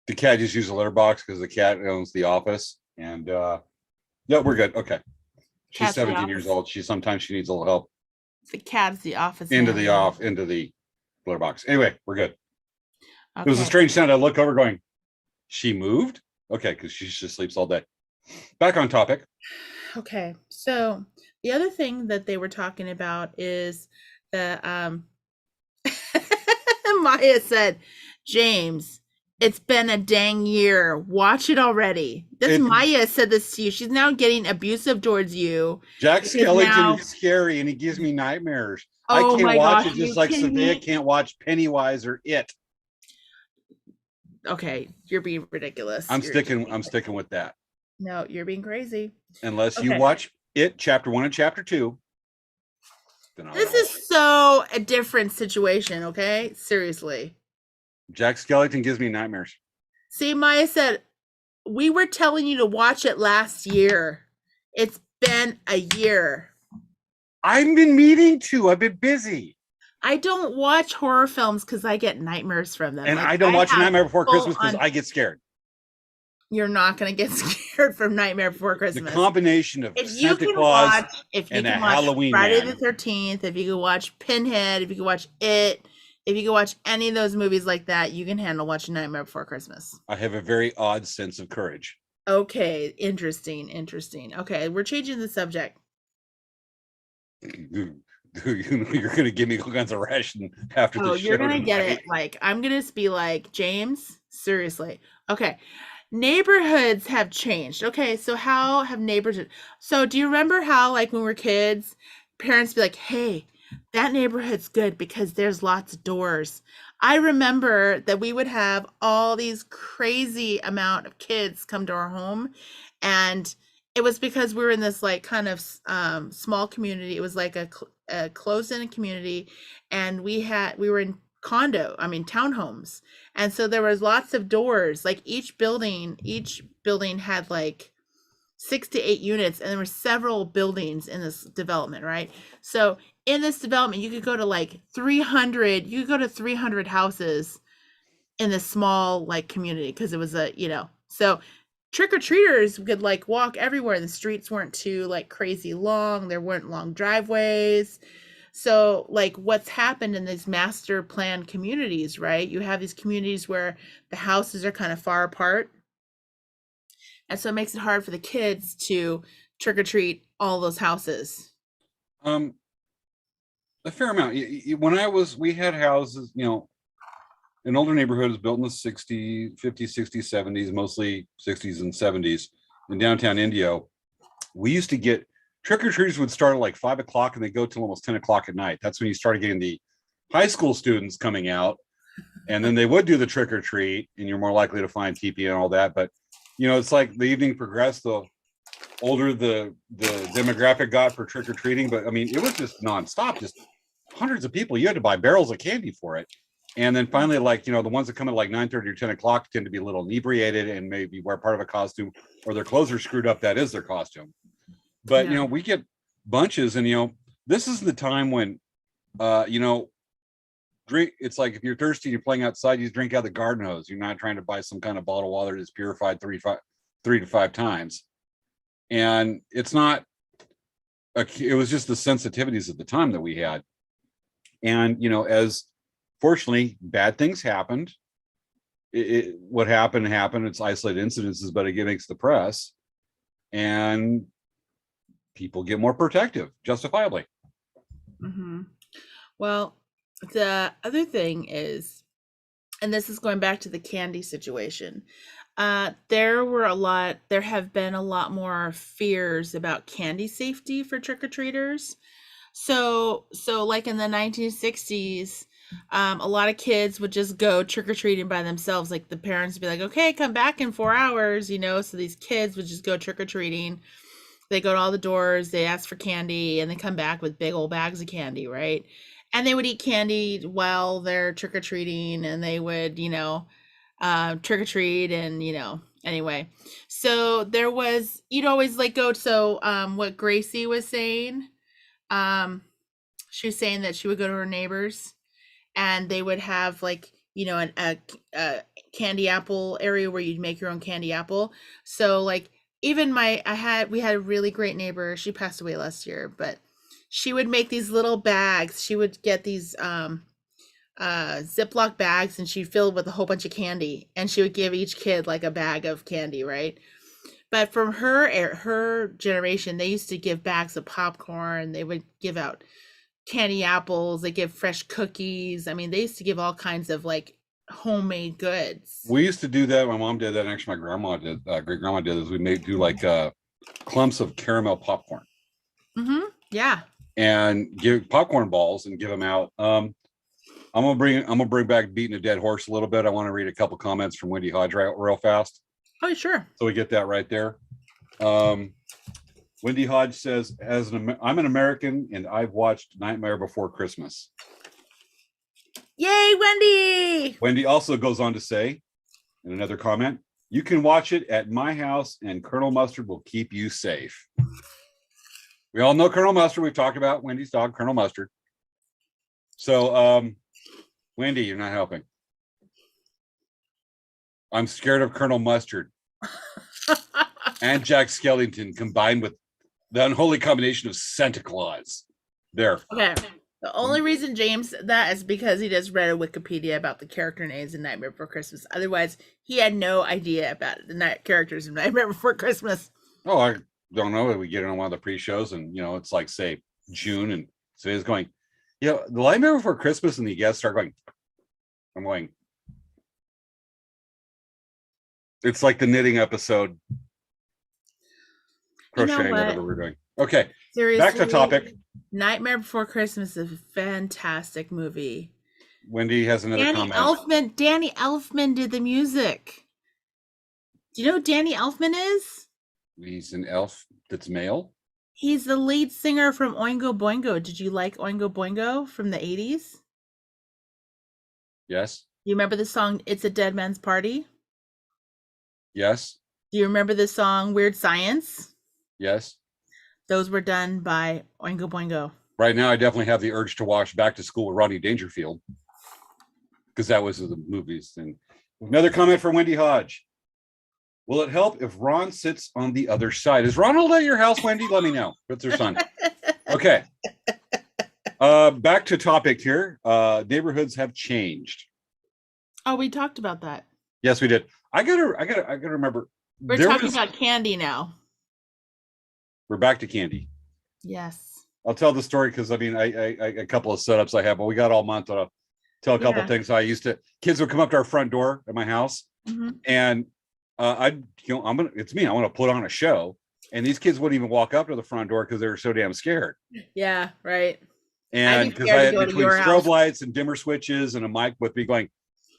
the cat just used a litter box because the cat owns the office. And yeah, we're good. Okay. She's 17 years old. Sometimes she needs a little help. The cat's the office. Into the litter box. Anyway, we're good. Okay. It was a strange sound. I look over going, she moved? Okay, because she just sleeps all day. Back on topic. Okay. So the other thing that they were talking about is the Maya said, James, it's been a dang year. Watch it already. Maya said this to you. She's now getting abusive towards you. Jack Skellington is scary and he gives me nightmares. I can't watch it just like Svea can't watch Pennywise or It. Okay, you're being ridiculous. I'm sticking with that. No, you're being crazy. Unless you watch It Chapter 1 and Chapter 2. This is so a different situation, okay? Seriously. Jack Skellington gives me nightmares. See, Maya said, we were telling you to watch it last year. It's been a year. I've been meaning to. I've been busy. I don't watch horror films because I get nightmares from them. And I don't watch Nightmare Before Christmas because I get scared. You're not going to get scared from Nightmare Before Christmas. The combination of Santa Claus and a Halloween Friday the 13th, if you can watch Pinhead, if you can watch It, if you can watch any of those movies like that, you can handle watching Nightmare Before Christmas. I have a very odd sense of courage. Okay, interesting. Okay, we're changing the subject. you're gonna give me all kinds of ration after Oh, the you're show gonna get tonight. it. Like, I'm gonna be like, James, seriously. Okay. Neighborhoods have changed. Okay, so how have neighbors so do you remember how like when we were kids, parents be like, hey, that neighborhood's good because there's lots of doors. I remember that we would have all these crazy amount of kids come to our home, and it was because we were in this like kind of small community. It was like a closed-in community, and we were in townhomes, and so there was lots of doors. Like each building had like 6 to 8 units, and there were several buildings in this development, right? So in this development, you could go to like 300. You could go to 300 houses in this small like community because it was so trick or treaters could like walk everywhere. The streets weren't too like crazy long. There weren't long driveways. So like what's happened in these master plan communities, right? You have these communities where the houses are kind of far apart. And so it makes it hard for the kids to trick or treat all those houses. Um, a fair amount. When we had houses, an older neighborhood is built in the 60s, 50s, 60s, 70s, mostly 60s and 70s in downtown Indio. We used to get trick-or-treaters would start at like 5 o'clock and they go till almost 10 o'clock at night. That's when you started getting the high school students coming out, and then they would do the trick-or-treat, and you're more likely to find TP and all that. But it's like the evening progressed, the older the demographic got for trick-or-treating. But I mean, it was just nonstop, just hundreds of people. You had to buy barrels of candy for it. And then finally, like, the ones that come at like 9:30 or 10 o'clock tend to be a little inebriated and maybe wear part of a costume, or their clothes are screwed up. That is their costume. But, Yeah. we get bunches, and, this is the time when, drink. It's like if you're thirsty, you're playing outside, you drink out of the garden hose. You're not trying to buy some kind of bottled water that's purified 3 to 5 times. And it's not, it was just the sensitivities at the time that we had. And, as fortunately, bad things happened. What happened. It's isolated incidences, but it makes the press, and people get more protective, justifiably. Mm-hmm. Well, the other thing is, and this is going back to the candy situation. There have been a lot more fears about candy safety for trick-or-treaters. So like in the 1960s, a lot of kids would just go trick-or-treating by themselves. Like the parents would be like, okay, come back in 4 hours, so these kids would just go trick-or-treating. They go to all the doors, they ask for candy, and they come back with big old bags of candy, right? And they would eat candy while they're trick-or-treating, and they would, trick-or-treat, and, anyway. So you'd always like go, so what Gracie was saying, um, she was saying that she would go to her neighbors, and they would have like, a candy apple area where you'd make your own candy apple. So like even we had a really great neighbor. She passed away last year, but she would make these little bags. She would get these Ziploc bags, and she'd fill it with a whole bunch of candy, and she would give each kid like a bag of candy, right? But from her generation, they used to give bags of popcorn. They would give out candy apples. They give fresh cookies. I mean, they used to give all kinds of like homemade goods. We used to do that. My mom did that. And actually, my grandma did. Great grandma did. Is we do like clumps of caramel popcorn. Mm-hmm. Yeah. And give popcorn balls and give them out. I'm gonna bring back beating a dead horse a little bit. I want to read a couple comments from Wendy Hodge real fast. Oh, sure. So we get that right there. Wendy Hodge says, I'm an American and I've watched Nightmare Before Christmas. Yay, Wendy! Wendy also goes on to say, in another comment, you can watch it at my house and Colonel Mustard will keep you safe. We all know Colonel Mustard. We've talked about Wendy's dog, Colonel Mustard. So, Wendy, you're not helping. I'm scared of Colonel Mustard and Jack Skellington combined with the unholy combination of Santa Claus. There. Okay. The only reason James said that is because he just read a Wikipedia about the character names in Nightmare Before Christmas. Otherwise, he had no idea about the characters in Nightmare Before Christmas. Oh, I don't know. We get it on one of the pre-shows, and it's like say June, and So he's going, the Nightmare Before Christmas, and the guests start going. I'm going. It's like the knitting episode, crocheting, whatever we're doing. Okay, seriously, back to topic. Nightmare Before Christmas is a fantastic movie. Wendy has another comment. Danny Elfman did the music. Do you know who Danny Elfman is? He's an elf that's male. He's the lead singer from Oingo Boingo. Did you like Oingo Boingo from the 80s? Yes. You remember the song It's a Dead Man's Party? Yes. Do you remember the song Weird Science? Yes. Those were done by Oingo Boingo. Right now, I definitely have the urge to watch Back to School with Rodney Dangerfield, because that was the movies. And another comment from Wendy Hodge. Will it help if Ron sits on the other side? Is Ronald at your house, Wendy? Let me know. That's her son. Okay. Back to topic here. Neighborhoods have changed. Oh, we talked about that. Yes, we did. I gotta remember. We're talking about candy now. We're back to candy. Yes. I'll tell the story because I a couple of setups I have, but we got all month to tell a couple things. Kids would come up to our front door at my house, and it's me. I want to put on a show, and these kids wouldn't even walk up to the front door because they were so damn scared. Yeah, right. And because I had between strobe lights and dimmer switches and a mic with me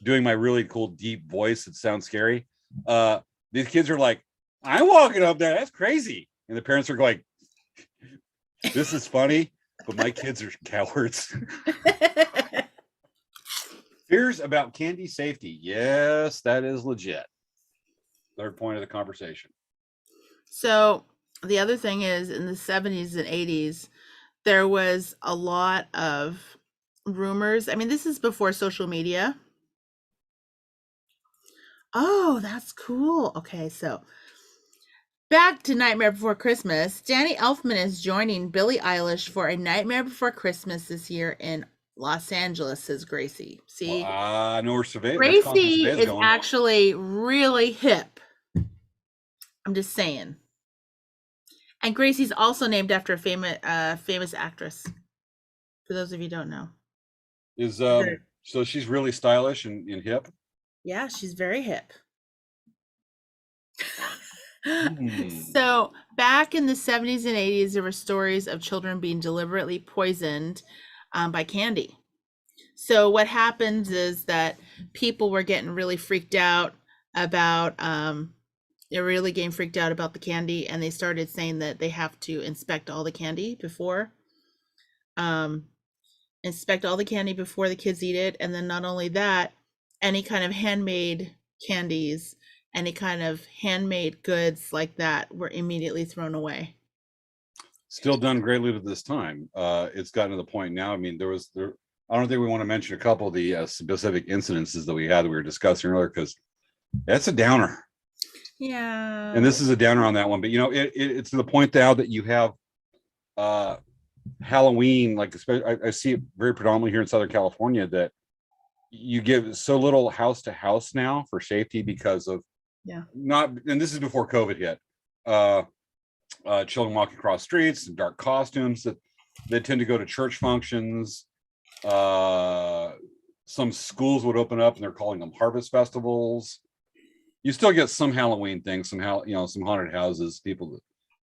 doing my really cool deep voice that sounds scary. These kids are like, I'm walking up there. That's crazy. And the parents are going, this is funny, but my kids are cowards. Fears about candy safety. Yes, that is legit. Third point of the conversation. So the other thing is, in the 70s and 80s, there was a lot of rumors. I mean, this is before social media. Oh, that's cool. Okay, so back to Nightmare Before Christmas. Danny Elfman is joining Billie Eilish for A Nightmare Before Christmas this year in Los Angeles, says Gracie. See? I know where Svea. Gracie is actually really hip. I'm just saying. And Gracie's also named after a famous actress. For those of you who don't know. So she's really stylish and hip? Yeah, she's very hip. So back in the 70s and 80s, there were stories of children being deliberately poisoned by candy. So what happens is that people were getting really freaked out about they're really getting freaked out about the candy, and they started saying that they have to inspect all the candy before the kids eat it. And then not only that, any kind of handmade candies, any kind of handmade goods like that were immediately thrown away. Still done greatly to this time. It's gotten to the point now. I mean, I don't think we want to mention a couple of the specific incidences that we were discussing earlier, because that's a downer. Yeah. And this is a downer on that one. But, it's to the point now that you have Halloween, like especially, I see it very predominantly here in Southern California, that you give so little house to house now for safety because of and this is before COVID hit. Children walking across streets in dark costumes that they tend to go to church functions. Some schools would open up and they're calling them harvest festivals. You still get some Halloween things, some haunted houses, people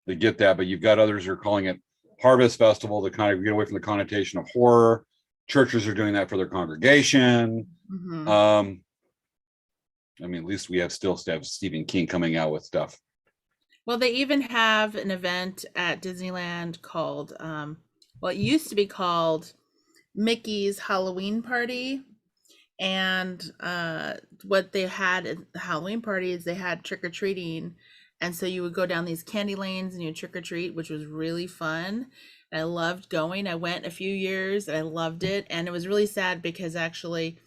that get that, but you've got others who are calling it harvest festival to kind of get away from the connotation of horror. Churches are doing that for their congregation. I mean, at least we still have Stephen King coming out with stuff. Well, they even have an event at Disneyland called, it used to be called Mickey's Halloween Party. And what they had at the Halloween party is they had trick-or-treating. And so you would go down these candy lanes and you trick-or-treat, which was really fun. And I loved going. I went a few years and I loved it. And it was really sad because actually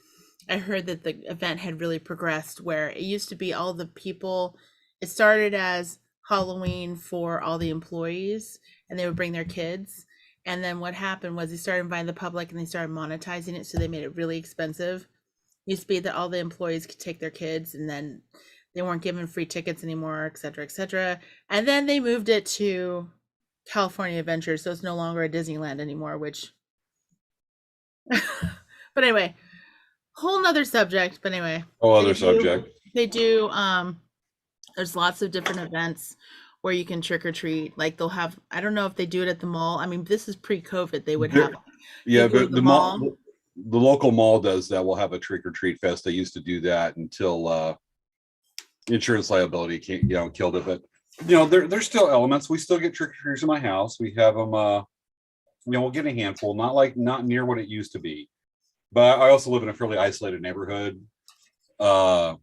I heard that the event had really progressed, where it used to be all the people. It started as Halloween for all the employees and they would bring their kids. And then what happened was they started inviting the public and they started monetizing it. So they made it really expensive. It used to be that all the employees could take their kids and then they weren't given free tickets anymore, et cetera, et cetera. And then they moved it to California Adventure. So it's no longer a Disneyland anymore, which But anyway, whole nother subject. But anyway, Oh, they other do subject. they do there's lots of different events where you can trick or treat. Like they'll have, I don't know if they do it at the mall. I mean, this is pre-COVID. They would have, Yeah, you go to but the the mall, mall. the local mall does that. We'll have a trick or treat fest. They used to do that until insurance liability killed it. But there's still elements. We still get trick or treaters in my house. We have them. We'll get a handful, not near what it used to be. But I also live in a fairly isolated neighborhood. Uh,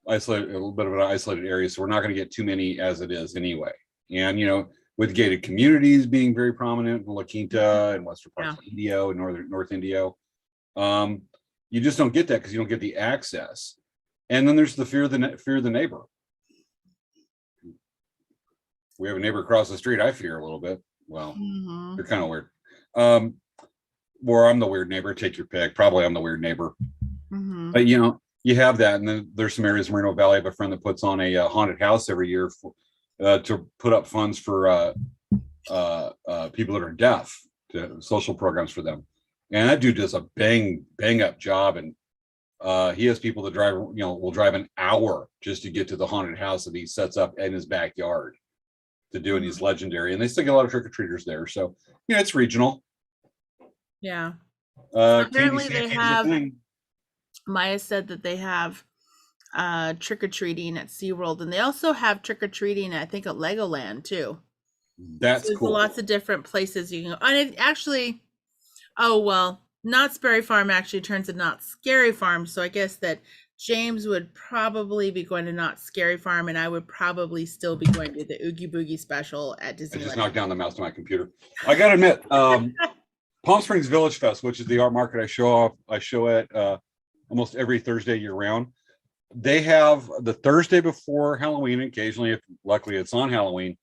isolated, a little bit of an isolated area, so we're not going to get too many as it is anyway. And with gated communities being very prominent in La Quinta and western parts Yeah. of Indio and North Indio, you just don't get that because you don't get the access. And then there's the fear of the neighbor. We have a neighbor across the street I fear a little bit. Well, they're kind of weird. Or I'm the weird neighbor. Take your pick. Probably I'm the weird neighbor. But you have that, and then there's some areas in Moreno Valley. I have a friend that puts on a haunted house every year to put up funds for people that are deaf, to social programs for them. And that dude does a bang up job, and he has people that drive, will drive an hour just to get to the haunted house that he sets up in his backyard to do, and he's legendary. And they still get a lot of trick or treaters there, so it's regional. Yeah. Apparently they have. Maya said that they have trick or treating at SeaWorld, and they also have trick or treating, I think, at Legoland too. That's so cool. Lots of different places you can go. And it actually, Knott's Berry Farm actually turns into Knott's Scary Farm. So I guess that James would probably be going to Knott's Scary Farm, and I would probably still be going to the Oogie Boogie special at Disneyland. I just knocked down the mouse to my computer. I gotta admit, Palm Springs Village Fest, which is the art market I show at almost every Thursday year round. They have the Thursday before Halloween. Occasionally, if luckily it's on Halloween,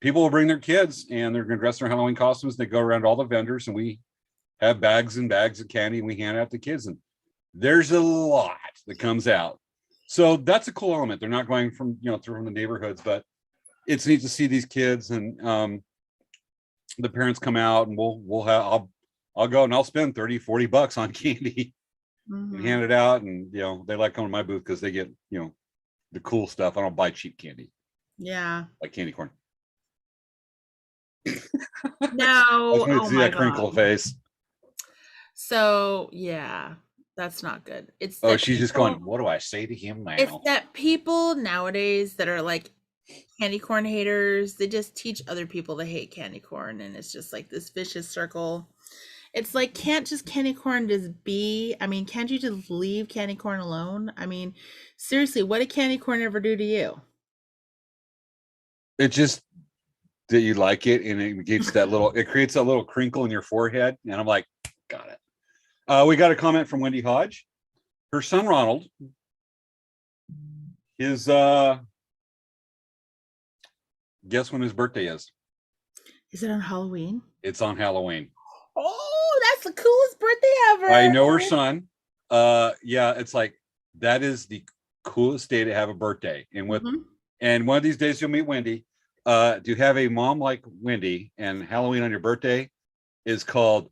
people will bring their kids and they're going to dress in their Halloween costumes. They go around all the vendors, and we have bags and bags of candy, and we hand out to kids. And there's a lot that comes out. So that's a cool element. They're not going from from the neighborhoods, but it's neat to see these kids, and the parents come out, and I'll go and I'll spend $30-40 on candy. And hand it out, and they like coming to my booth because they get the cool stuff. I don't buy cheap candy. Yeah, like candy corn. No, see that crinkle face. So yeah, that's not good. She's just going, what do I say to him now? It's that people nowadays that are like candy corn haters, they just teach other people to hate candy corn, and it's just like this vicious circle. It's like, can't just candy corn just be? I mean, can't you just leave candy corn alone? I mean, seriously, what did candy corn ever do to you? It just that you like it, and it creates that little crinkle in your forehead. And I'm like, got it. We got a comment from Wendy Hodge. Her son Ronald is guess when his birthday is? Is it on Halloween? It's on Halloween. Oh, that's the coolest birthday ever. I know her son. Yeah, it's like, that is the coolest day to have a birthday. And and one of these days you'll meet Wendy. To have a mom like Wendy and Halloween on your birthday is called,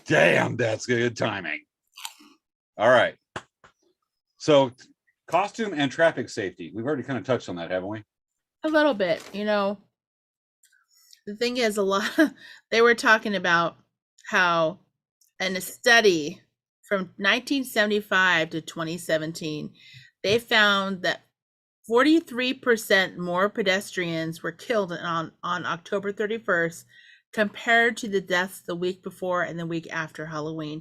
damn, that's good timing. All right. So costume and traffic safety. We've already kind of touched on that, haven't we? A little bit. The thing is, they were talking about how in a study from 1975 to 2017, they found that 43% more pedestrians were killed on October 31st compared to the deaths the week before and the week after Halloween.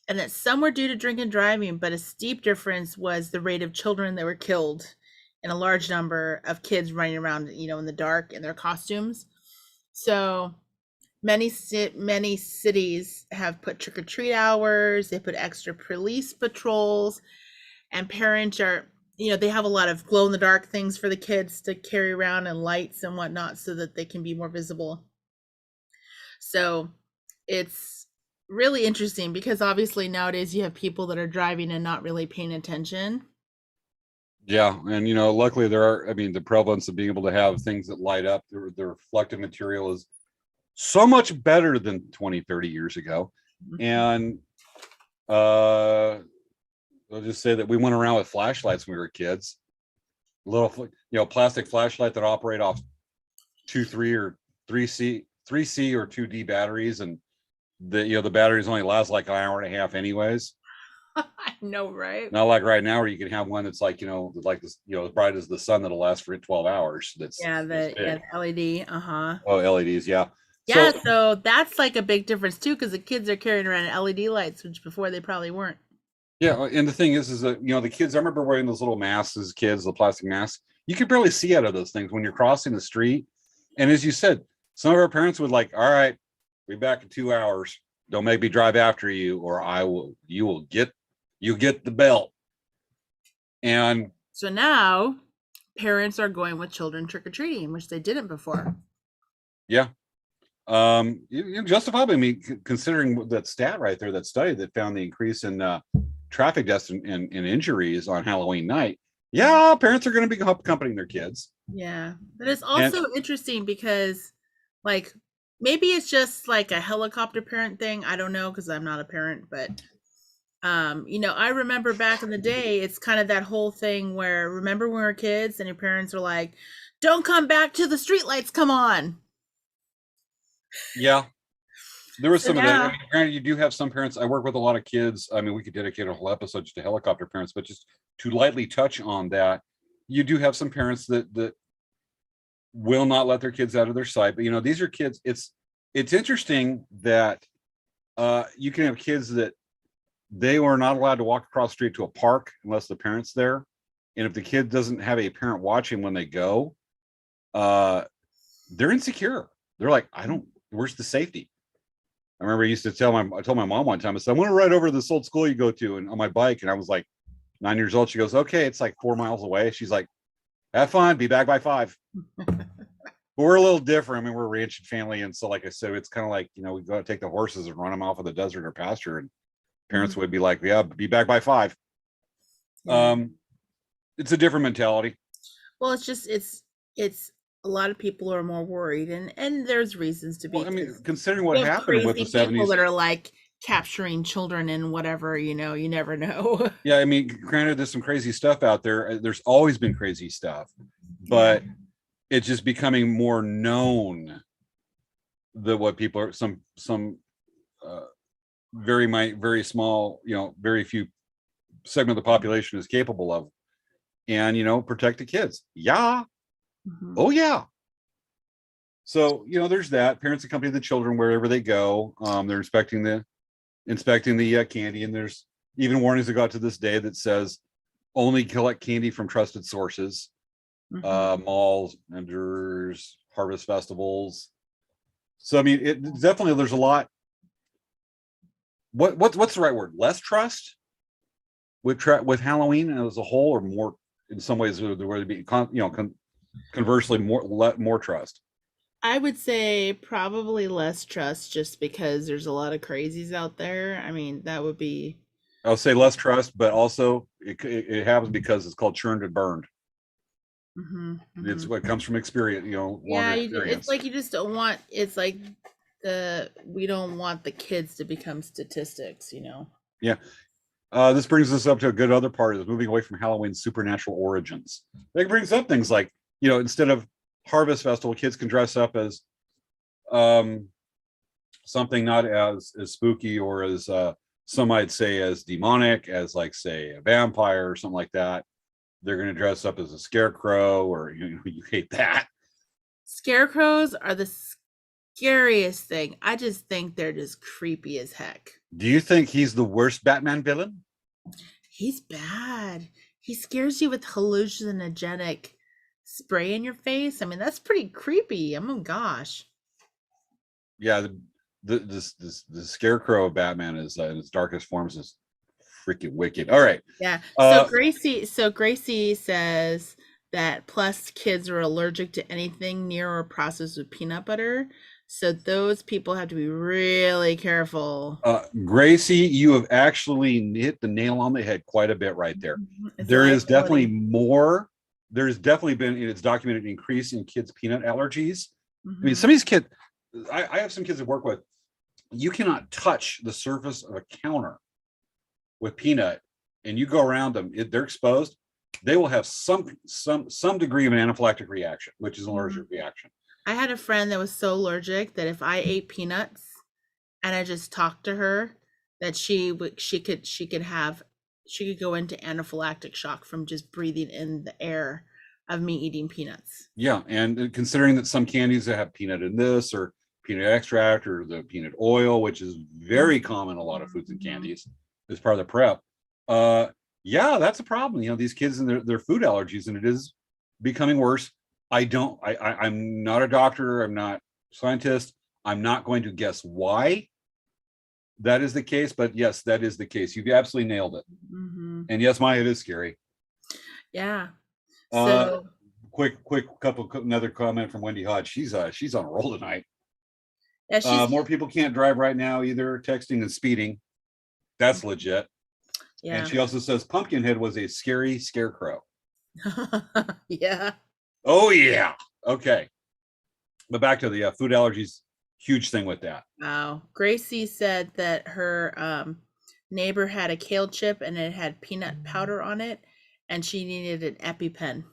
And that some were due to drink and driving, but a steep difference was the rate of children that were killed, and a large number of kids running around, in the dark in their costumes. So many cities have put trick-or-treat hours. They put extra police patrols, and parents are, they have a lot of glow-in-the-dark things for the kids to carry around, and lights and whatnot, so that they can be more visible. So it's really interesting because obviously nowadays you have people that are driving and not really paying attention. Yeah, and luckily the prevalence of being able to have things that light up, the reflective material is so much better than 20-30 years ago. And I'll just say that we went around with flashlights when we were kids. Little, plastic flashlight that operate off 3 or 3C or 2D batteries, and the batteries only last like an hour and a half anyways. I know, right? Not like right now where you can have one that's like, like this, as bright as the sun that'll last for 12 hours. That's the LED. Oh, LEDs, yeah. Yeah, so that's like a big difference too, because the kids are carrying around LED lights, which before they probably weren't. Yeah, and the thing is that the kids. I remember wearing those little masks as kids, the plastic masks. You could barely see out of those things when you're crossing the street. And as you said, some of our parents would like, all right, be back in 2 hours. Don't make me drive after you, or you get the belt. And so now parents are going with children trick-or-treating, which they didn't before. Yeah. Justifiably, I mean, considering that stat right there, that study that found the increase in traffic deaths and injuries on Halloween night. Yeah, parents are going to be accompanying their kids. Yeah, but it's also interesting because, like, maybe it's just like a helicopter parent thing. I don't know because I'm not a parent, but I remember back in the day, it's kind of that whole thing where remember when we were kids and your parents are like, "Don't come back till the streetlights come on." Yeah, there was some of that. I mean, granted, you do have some parents. I work with a lot of kids. I mean, we could dedicate a whole episode just to helicopter parents, but just to lightly touch on that, you do have some parents that will not let their kids out of their sight. But these are kids. It's interesting that you can have kids that they were not allowed to walk across the street to a park unless the parent's there, and if the kid doesn't have a parent watching when they go, they're insecure. They're like, where's the safety? I remember I told my mom one time, I said, I want to ride over to this old school you go to and on my bike. And I was like 9 years old. She goes, okay, it's like 4 miles away. She's like, have fun, be back by 5. But we're a little different. I mean, we're a ranching family. And so, like I said, it's kind of like, we go to take the horses and run them off of the desert or pasture. And parents would be like, yeah, be back by 5. Yeah. It's a different mentality. Well, it's a lot of people are more worried, and there's reasons to be. Well, I mean, considering what happened with the 70s, people that are like capturing children and whatever, you never know. Yeah, I mean, granted, there's some crazy stuff out there. There's always been crazy stuff, but it's just becoming more known that what people are some very small, very few segment of the population is capable of, and protect the kids. Yeah. Mm-hmm. Oh yeah. So there's that. Parents accompany the children wherever they go. They're inspecting the candy, and there's even warnings that go out to this day that says only collect candy from trusted sources. Mm-hmm. Malls, vendors, harvest festivals. So I mean, it definitely, there's a lot. What's the right word? Less trust with Halloween as a whole, or more in some ways there would be conversely more trust. I would say probably less trust, just because there's a lot of crazies out there. I mean, that would be. I'll say less trust, but also it happens because it's called churned and burned. Mm-hmm, mm-hmm. It's what comes from experience, experience. It's like you just don't want. It's like we don't want the kids to become statistics, Yeah. This brings us up to a good other part, is moving away from Halloween's supernatural origins. It brings up things like, instead of Harvest Festival, kids can dress up as something not as spooky, or as some might say as demonic, as like, say, a vampire or something like that. They're going to dress up as a scarecrow, or you hate that. Scarecrows are the scariest thing. I just think they're just creepy as heck. Do you think he's the worst Batman villain? He's bad. He scares you with hallucinogenic spray in your face. I mean, that's pretty creepy. Oh my gosh. Yeah, the scarecrow of Batman is in its darkest forms is freaking wicked. All right. Yeah. So Gracie says that plus kids are allergic to anything near or processed with peanut butter. So those people have to be really careful. Gracie, you have actually hit the nail on the head quite a bit right there. There is definitely more. There's definitely been, it's documented, increase in kids' peanut allergies. Mm-hmm. I mean, some of these kids, I have some kids that work with, you cannot touch the surface of a counter with peanut, and you go around them, they're exposed. They will have some degree of an anaphylactic reaction, which is an allergic reaction. I had a friend that was so allergic that if I ate peanuts and I just talked to her, that she could go into anaphylactic shock from just breathing in the air of me eating peanuts. Yeah, and considering that some candies that have peanut in this, or peanut extract, or the peanut oil, which is very common in a lot of foods and candies as part of the prep. Yeah, that's a problem. You know, these kids and their food allergies, and it is becoming worse. I'm not a doctor, I'm not a scientist. I'm not going to guess why that is the case, but yes, that is the case. You've absolutely nailed it. Mm-hmm. And yes, Maya, it is scary. Yeah. So quick another comment from Wendy Hodge. She's on a roll tonight. Yeah, more people can't drive right now either. Texting and speeding, that's legit. Yeah. And she also says Pumpkinhead was a scary scarecrow. Yeah. Oh yeah. Okay. But back to the food allergies. Huge thing with that. Wow. Gracie said that her neighbor had a kale chip and it had peanut powder on it, and she needed an EpiPen.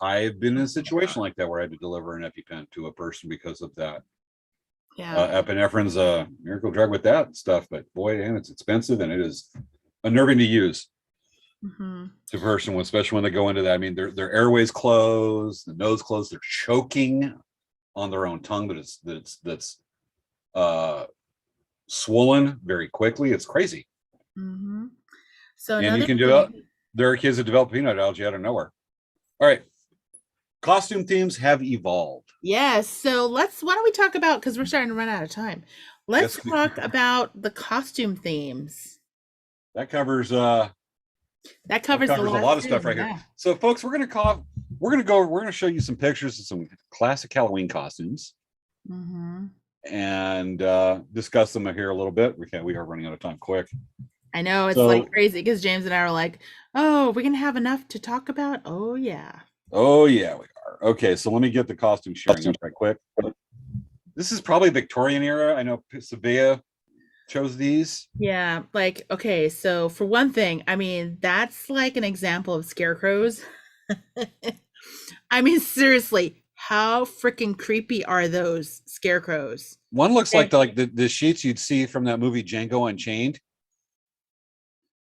I've been in a situation like that where I had to deliver an EpiPen to a person because of that. Yeah. Epinephrine's a miracle drug with that stuff, but boy, and it's expensive and it is unnerving to use. To a person, especially when they go into that. I mean, their airways closed, the nose closed, they're choking on their own tongue that's swollen very quickly. It's crazy. So and you can develop. There are kids that develop peanut allergy out of nowhere. All right. Costume themes have evolved. Yes. So why don't we talk about, because we're starting to run out of time. Let's talk about the costume themes. That covers a lot of stuff right here. So folks, we're going to show you some pictures of some classic Halloween costumes. And discuss them here a little bit. We are running out of time quick. I know, it's like crazy because James and I are like, oh, we're gonna have enough to talk about. Oh yeah, we are. Okay, so let me get the costume sharing up right quick. This is probably Victorian era. I know Svea chose these. Yeah, like, okay, so for one thing, I mean, that's like an example of scarecrows. I mean, seriously, how freaking creepy are those scarecrows? One looks like the sheets you'd see from that movie Django Unchained.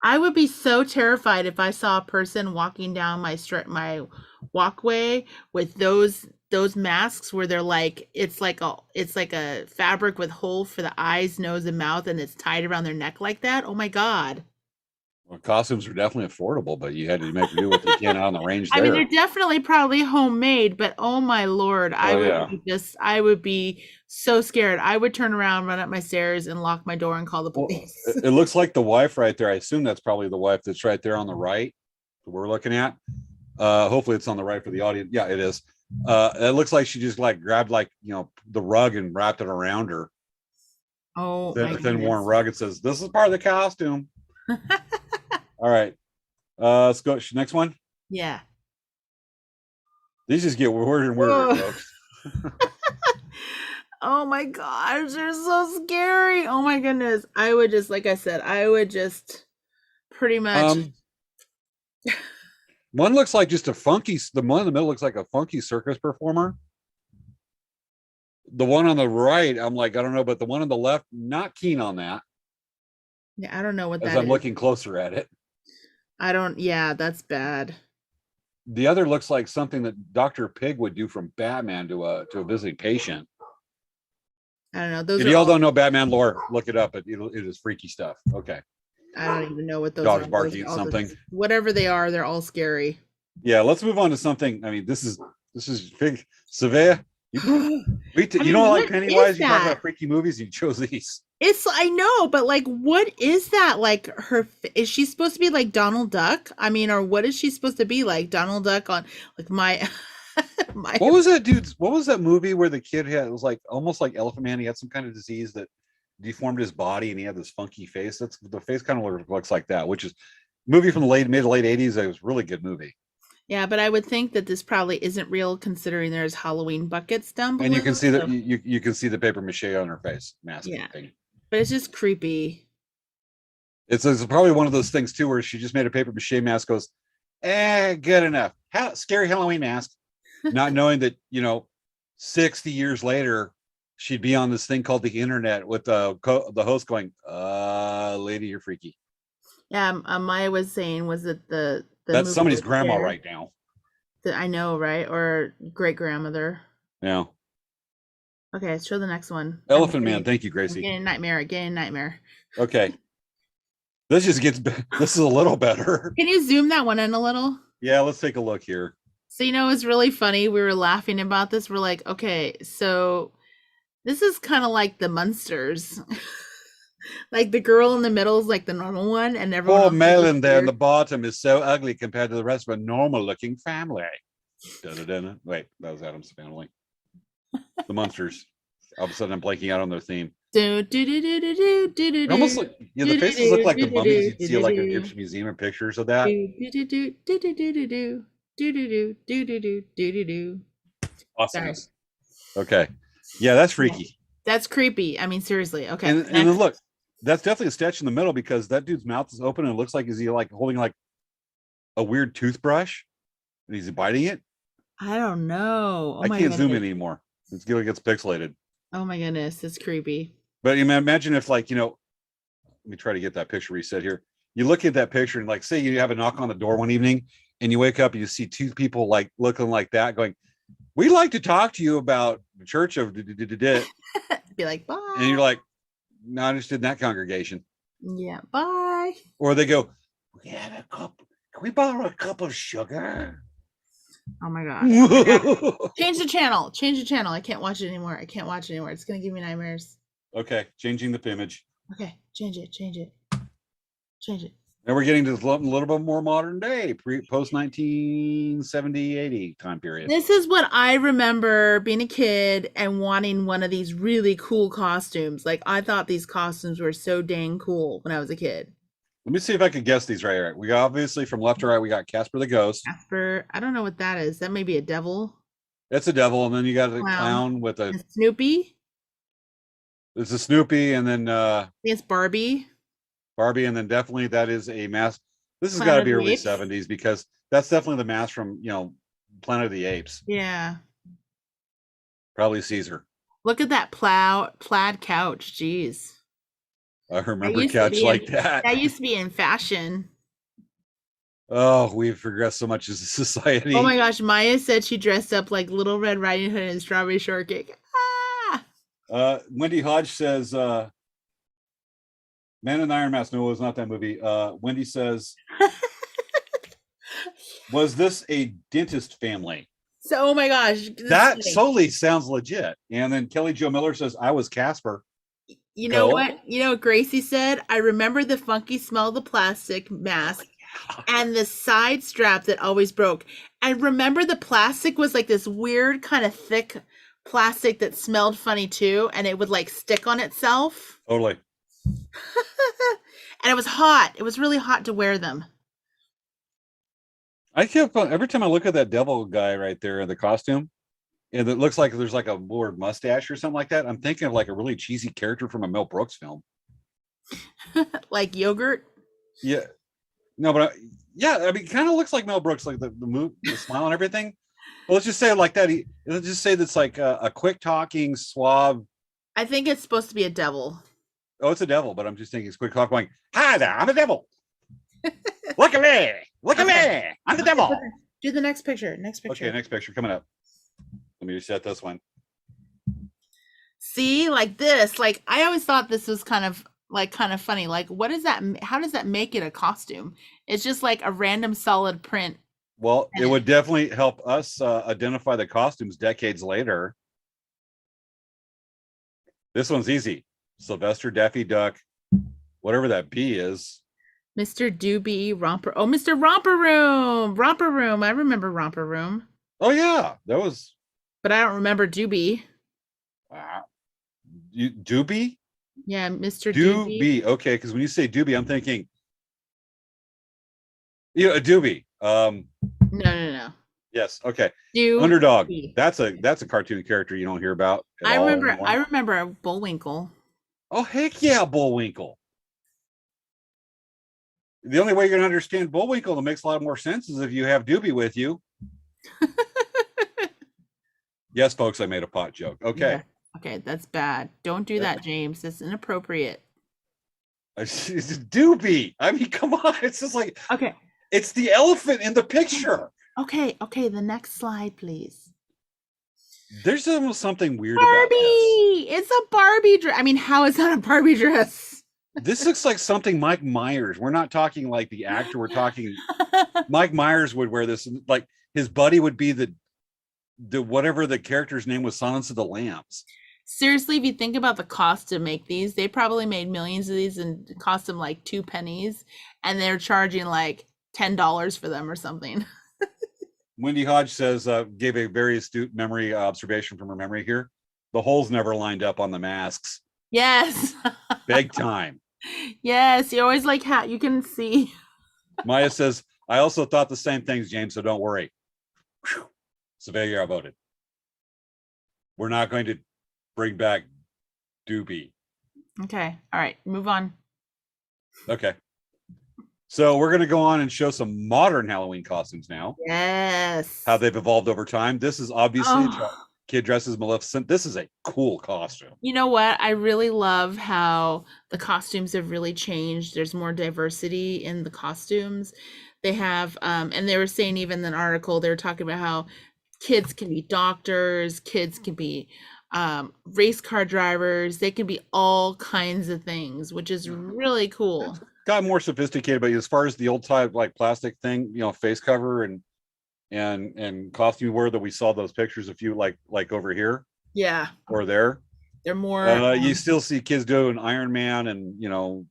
I would be so terrified if I saw a person walking down my walkway with those masks where they're like, it's like a fabric with holes for the eyes, nose, and mouth, and it's tied around their neck like that. Oh my God. Well, costumes are definitely affordable, but you had to make do what you can out on the range there. I mean, they're definitely probably homemade, but oh my Lord, I would be so scared. I would turn around, run up my stairs, and lock my door and call the police. Well, it looks like the wife right there. I assume that's probably the wife that's right there on the right that we're looking at. Hopefully it's on the right for the audience. Yeah, it is. It looks like she just grabbed the rug and wrapped it around her. Oh, the thin worn rug. It says, "This is part of the costume." All right. Let's go. Next one. Yeah. These just get weirder and weirder, folks. Oh my gosh, they're so scary. Oh my goodness. I would just, like I said, pretty much. One looks like just the one in the middle looks like a funky circus performer. The one on the right, I'm like, I don't know, but the one on the left, not keen on that. Yeah, I don't know what that is. As I'm looking closer at it. Yeah, that's bad. The other looks like something that Dr. Pig would do from Batman to a visiting patient. I don't know. If y'all don't know Batman lore, look it up. It is freaky stuff. Okay. I don't even know what those dogs barking at something. Whatever they are, they're all scary. Yeah, let's move on to something. I mean, this is big. Svea, you don't like Pennywise. You talk about freaky movies. You chose these. I know, but like, what is that? Like, is she supposed to be like Donald Duck? I mean, or what is she supposed to be like? Donald Duck on like my. What was that, dude? What was that movie where the kid it was like almost like Elephant Man? He had some kind of disease that deformed his body, and he had this funky face. That's the face kind of looks like that, which is movie from the mid to late 80s. It was a really good movie. Yeah, but I would think that this probably isn't real considering there's Halloween buckets down below. And you can see that so- you can see the paper mache on her face mask Yeah. thing. But it's just creepy. It's probably one of those things too where she just made a paper mache mask, goes, good enough. How scary Halloween mask, not knowing that 60 years later she'd be on this thing called the internet with the host going, lady, you're freaky. Yeah, Maya was saying was that the That's movie somebody's was grandma there. right now. I know, right? Or great grandmother. Yeah. Okay, let's show the next one. Elephant Man. Thank you, Gracie. I'm getting a nightmare. Getting a nightmare. Okay. This is a little better. Can you zoom that one in a little? Yeah, let's take a look here. So, it's really funny. We were laughing about this. We're like, okay, so this is kind of like the Munsters. Like the girl in the middle is like the normal one, and everyone Poor else is Melon there in weird. the bottom is so ugly compared to the rest of a normal looking family. Da-da-da-da. Wait, that was Adam's family. The Munsters. All of a sudden I'm blanking out on their theme. Do do do do do do do do. It almost like the faces look like the mummies you'd see like Egyptian museum and pictures of that. Do do do do do do do do do do do do do do do. Awesome. Okay. Yeah, that's freaky. That's creepy. I mean, seriously. Okay. And then look, that's definitely a sketch in the middle because that dude's mouth is open and it looks like is he like holding like a weird toothbrush and he's biting it. I don't know. I can't zoom in anymore. It's gonna get pixelated. Oh my goodness, it's creepy. But you imagine if let me try to get that picture reset here. You look at that picture and like say you have a knock on the door one evening and you wake up and you see two people like looking like that going, we'd like to talk to you about the church of be like, bye. And you're like, not interested in that congregation. Yeah, bye. Or they go, we have a cup. Can we borrow a cup of sugar? Oh my god. Change the channel. Change the channel. I can't watch it anymore. It's gonna give me nightmares. Okay, changing the image. Okay, change it. Now we're getting to a little bit more modern day, post 1970, 80 time period. This is what I remember being a kid and wanting one of these really cool costumes. Like I thought these costumes were so dang cool when I was a kid. Let me see if I could guess these right. We got, obviously from left to right, we got Casper the Ghost. Casper, I don't know what that is. That may be a devil. That's a devil, and then you got a clown with a Snoopy. There's a Snoopy, and then I think it's Barbie. And then definitely that is a mask. This has got to be early 70s because that's definitely the mask from Planet of the Apes. Yeah. Probably Caesar. Look at that plaid couch. Jeez. I remember a couch like that. That used to be in fashion. Oh, we've progressed so much as a society. Oh my gosh, Maya said she dressed up like Little Red Riding Hood and Strawberry Shortcake. Ah! Wendy Hodge says, Man in the Iron Mask. No, it was not that movie. Wendy says, was this a dentist family? So, oh my gosh. That solely sounds legit. And then Kelly Jo Miller says, I was Casper. You know what? Gracie said, I remember the funky smell of the plastic mask and the side strap that always broke. And remember the plastic was like this weird kind of thick plastic that smelled funny too. And it would like stick on itself. Totally. And it was hot. It was really hot to wear them. I kept every time I look at that devil guy right there in the costume, and it looks like there's like a weird mustache or something like that. I'm thinking of like a really cheesy character from a Mel Brooks film. Like yogurt? Yeah. No, but I mean, it kind of looks like Mel Brooks, like the move, the smile and everything. Well, let's just say it like that. Let's just say that's like a quick talking, suave. I think it's supposed to be a devil. Oh, it's a devil, but I'm just thinking it's quick talk going, hi there, I'm a devil. Look at me. Look at me. I'm the devil. Do the next picture. Okay, next picture coming up. Let me reset this one. See, like this. Like I always thought this was kind of funny. Like, what is that? How does that make it a costume? It's just like a random solid print. Well, it would definitely help us identify the costumes decades later. This one's easy. Sylvester Daffy Duck, whatever that B is. Mr. Doobie Romper. Oh, Mr. Romper Room. Romper Room. I remember Romper Room. Oh yeah, that was. But I don't remember Doobie. Doobie? Yeah, Mr. Doobie. Okay, because when you say Doobie, I'm thinking, a Doobie. No. Yes. Okay. Do Underdog. That's a cartoon character you don't hear about at I all remember anymore. I remember Bullwinkle. Oh heck yeah, Bullwinkle. The only way you're gonna understand Bullwinkle that makes a lot more sense is if you have Doobie with you. Yes, folks, I made a pot joke. Okay. Yeah. Okay, that's bad. Don't do that, James. That's inappropriate. It's Doobie. I mean, come on. It's just like Okay. it's the elephant in the picture. Okay, the next slide, please. There's almost something weird about Barbie! It's a Barbie dress. I mean, how is that a Barbie dress? this looks like something Mike Myers. We're not talking like the actor. We're talking Mike Myers would wear this. Like his buddy would be the whatever the character's name was, Silence of the Lambs. Seriously, if you think about the cost to make these, they probably made millions of these and it cost them like 2 pennies, and they're charging like $10 for them or something. Wendy Hodge says, gave a very astute memory observation from her memory here. The holes never lined up on the masks. Yes. Big time. Yes, you always like hat. You can see. Maya says, I also thought the same things, James, so don't worry. Svea, you're outvoted. We're not going to bring back Doobie. Okay. All right. Move on. Okay. So we're going to go on and show some modern Halloween costumes now. Yes. How they've evolved over time. This is obviously a kid dresses Maleficent. This is a cool costume. You know what? I really love how the costumes have really changed. There's more diversity in the costumes. They have, and they were saying even in an article, they were talking about how kids can be doctors, kids can be race car drivers, they can be all kinds of things, which is really cool. It's got more sophisticated, but as far as the old type like plastic thing, you know, face cover and costume wear that we saw those pictures a few like over here. Yeah. Or there. They're more you still see kids doing Iron Man and you know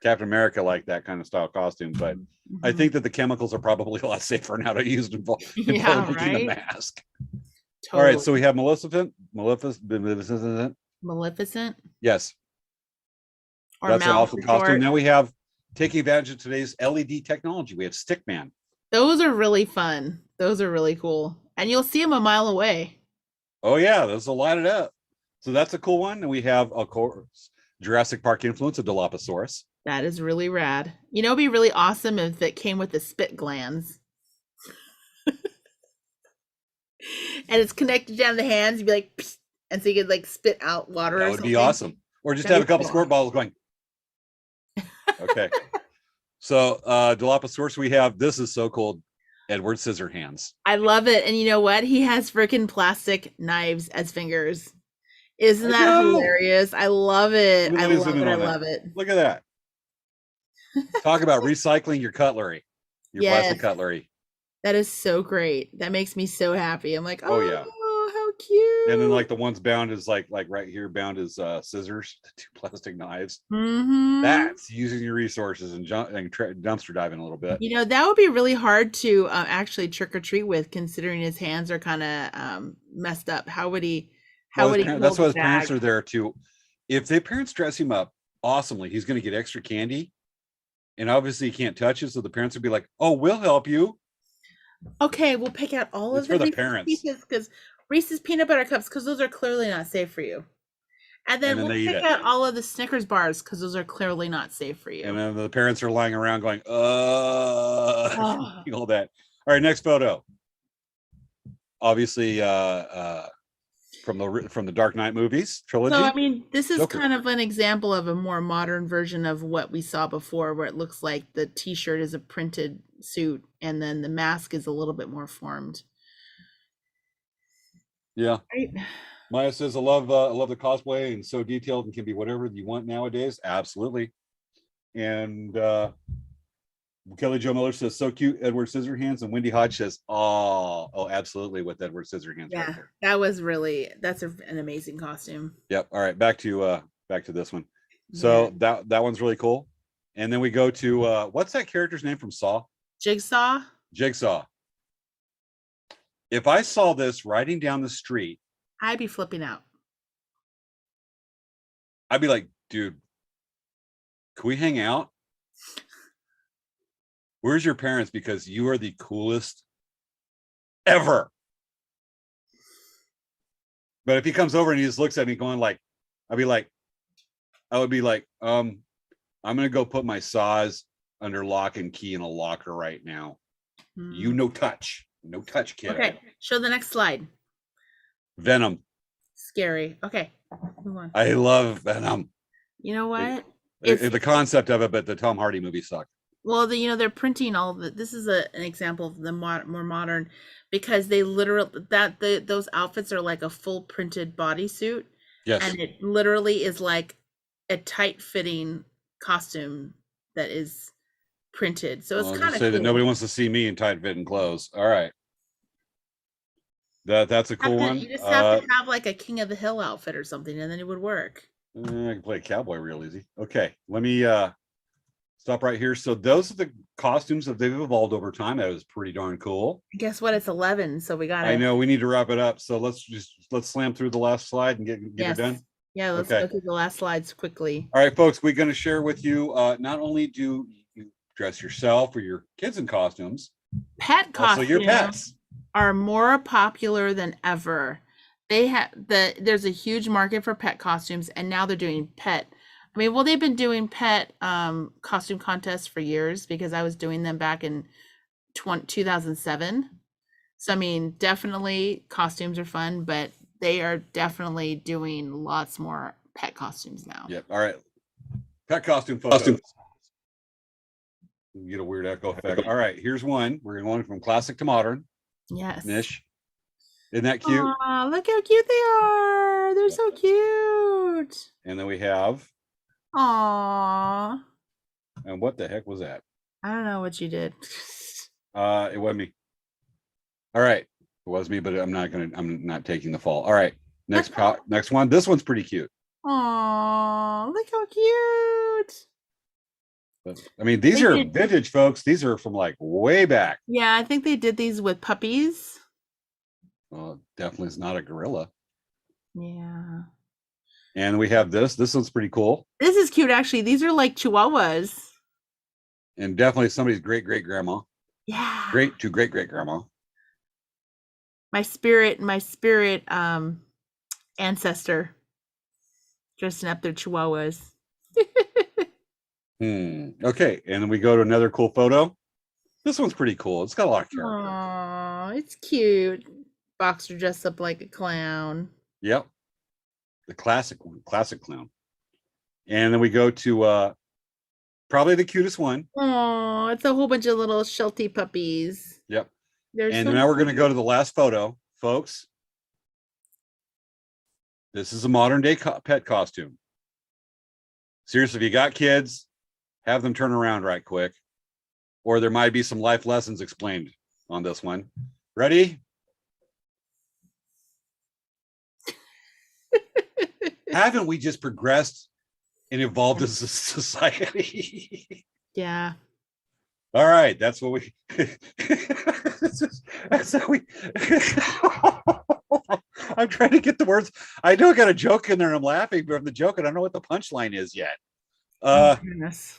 Captain America like that kind of style costume, but I think that the chemicals are probably a lot safer now to use involved making the mask. Totally. All right, so we have Maleficent. Yes. Or that's an awesome costume. Now we have taking advantage of today's LED technology. We have Stickman. Those are really fun. Those are really cool. And you'll see them a mile away. Oh yeah, those will light it up. So that's a cool one. And we have, of course, Jurassic Park influence of Dilophosaurus. That is really rad. You know, it'd be really awesome if it came with the spit glands. And it's connected down the hands. You'd be like, psst, and so you could like spit out water. That would be awesome. Or just have a couple squirt bottles going. Okay. So Dilophosaurus, we have, this is so cool, Edward Scissorhands. I love it. And you know what? He has freaking plastic knives as fingers. Isn't that hilarious? I love it. I love it. Look at that. Talk about recycling your cutlery, your plastic cutlery. That is so great. That makes me so happy. I'm like, oh yeah, how cute. And then like the ones bound is like right here bound is scissors, 2 plastic knives. That's using your resources and dumpster diving a little bit. You know, that would be really hard to actually trick or treat with, considering his hands are kind of messed up. How would he? That's why his parents are there to. If their parents dress him up awesomely, he's going to get extra candy, and obviously he can't touch it. So the parents would be like, "Oh, we'll help you." Okay, we'll pick out all of the parents pieces because Reese's peanut butter cups, because those are clearly not safe for you. And then we'll pick out all of the Snickers bars because those are clearly not safe for you. And then the parents are lying around going, all that. All right, next photo. Obviously, from the Dark Knight movies trilogy. So I mean, this is kind of an example of a more modern version of what we saw before, where it looks like the T-shirt is a printed suit, and then the mask is a little bit more formed. Yeah. Right. Maya says, I love the cosplay and so detailed and can be whatever you want nowadays. Absolutely. And Kelly Jo Miller says, so cute, Edward Scissorhands. And Wendy Hodge says, oh, absolutely, with Edward Scissorhands. Yeah, right there. That's an amazing costume. Yep. All right, back to this one. So that one's really cool. And then we go to what's that character's name from Saw? Jigsaw. If I saw this riding down the street, I'd be flipping out. I'd be like, dude, can we hang out? Where's your parents? Because you are the coolest ever. But if he comes over and he just looks at me going like, I would be like, I'm gonna go put my saws under lock and key in a locker right now. You no touch, kid. Okay, show the next slide. Venom. Scary. Okay, move on. I love Venom. You know what? The concept of it, but the Tom Hardy movie sucked. Well, they're printing all of it. This is an example of the more modern, because they literally those outfits are like a full printed bodysuit. Yes. And it literally is like a tight fitting costume that is printed. So it's kind of say cool. that nobody wants to see me in tight fitting clothes. All right. That's a cool one. You just have to have like a King of the Hill outfit or something, and then it would work. I can play a cowboy real easy. Okay, let me stop right here. So those are the costumes that they've evolved over time. That was pretty darn cool. Guess what? It's 11, so we got. I know we need to wrap it up. So let's slam through the last slide and get it done. Yeah, let's go through the last slides quickly. All right, folks, we're going to share with you. Not only do you dress yourself or your kids in costumes, pet costumes. Also, your pets are more popular than ever. There's a huge market for pet costumes, and now they're doing pet. I mean, well, they've been doing pet costume contests for years, because I was doing them back in 2007. So I mean, definitely costumes are fun, but they are definitely doing lots more pet costumes now. Yep. All right. Pet costume photos. You get a weird echo effect. All right, here's one. We're going from classic to modern. Yes. Nish. Isn't that cute? Aw, look how cute they are. They're so cute. And then we have. Aw. And what the heck was that? I don't know what you did. It wasn't me. All right. It was me, but I'm not taking the fall. All right. Next one. This one's pretty cute. Aw, look how cute. But, I mean, these are vintage, folks. These are from like way back. Yeah, I think they did these with puppies. Well, definitely is not a gorilla. Yeah. And we have this. This one's pretty cool. This is cute, actually. These are like chihuahuas. And definitely somebody's great grandma. Yeah. Great grandma. My spirit ancestor dressing up their chihuahuas. Okay, and then we go to another cool photo. This one's pretty cool. It's got a lot of character. Aww, it's cute. Boxer dressed up like a clown. Yep. The classic one, classic clown. And then we go to probably the cutest one. Oh, it's a whole bunch of little Sheltie puppies. Yep. Now we're going to go to the last photo, folks. This is a modern day pet costume. Seriously, if you got kids, have them turn around right quick, or there might be some life lessons explained on this one. Ready? Haven't we just progressed and evolved as a society? Yeah. All right, that's what we. That's how we. I'm trying to get the words. I know I got a joke in there and I'm laughing from the joke, and I don't know what the punchline is yet. Oh, goodness.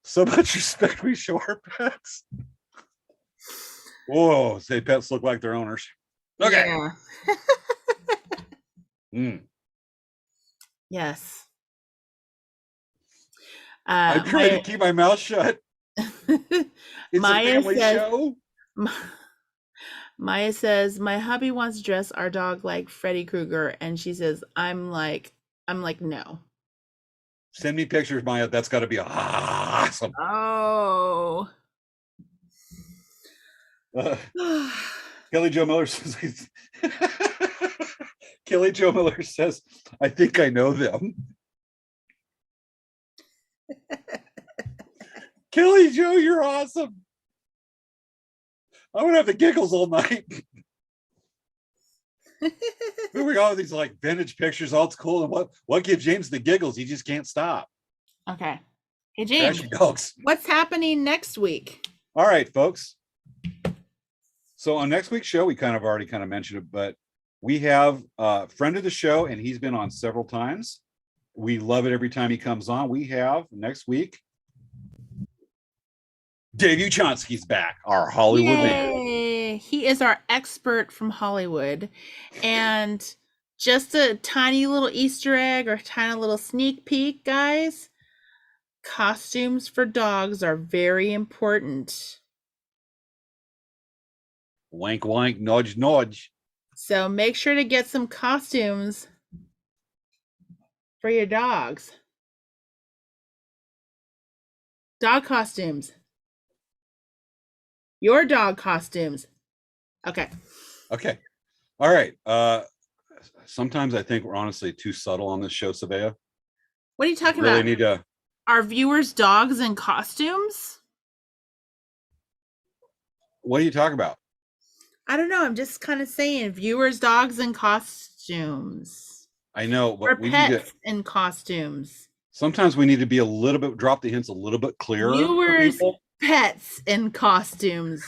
So much respect we show our pets. Whoa, say pets look like their owners. Okay. Yeah. Yes. I'm trying to keep my mouth shut. It's Maya a family show. Maya says, my hubby wants to dress our dog like Freddy Krueger, and she says, I'm like, no. Send me pictures, Maya. That's got to be awesome. Oh. Kelly Jo Miller says, Kelly Jo Miller says, I think I know them. Kelly Jo, you're awesome. I'm gonna have the giggles all night. Here we go. These like vintage pictures, all it's cool. And what gives James the giggles? He just can't stop. Okay. Hey James, dogs. What's happening next week? All right, folks. So on next week's show, we already mentioned it, but we have a friend of the show, and he's been on several times. We love it every time he comes on. We have next week Dave Uchonsky's back, our Hollywood man. Yay! He is our expert from Hollywood. And just a tiny little Easter egg or tiny little sneak peek, guys. Costumes for dogs are very important. Wank, wank, nudge, nudge. So make sure to get some costumes for your dogs. Dog costumes. Your dog costumes. Okay. Okay. All right. Sometimes I think we're honestly too subtle on this show, Svea. What are you talking Really about? need to. Our viewers' dogs in costumes? What are you talking about? I don't know. I'm just kind of saying viewers' dogs in costumes. I know, but Or we need to. pets in costumes. Sometimes we need to be a little bit, drop the hints a little bit clearer for Viewers' people. pets in costumes.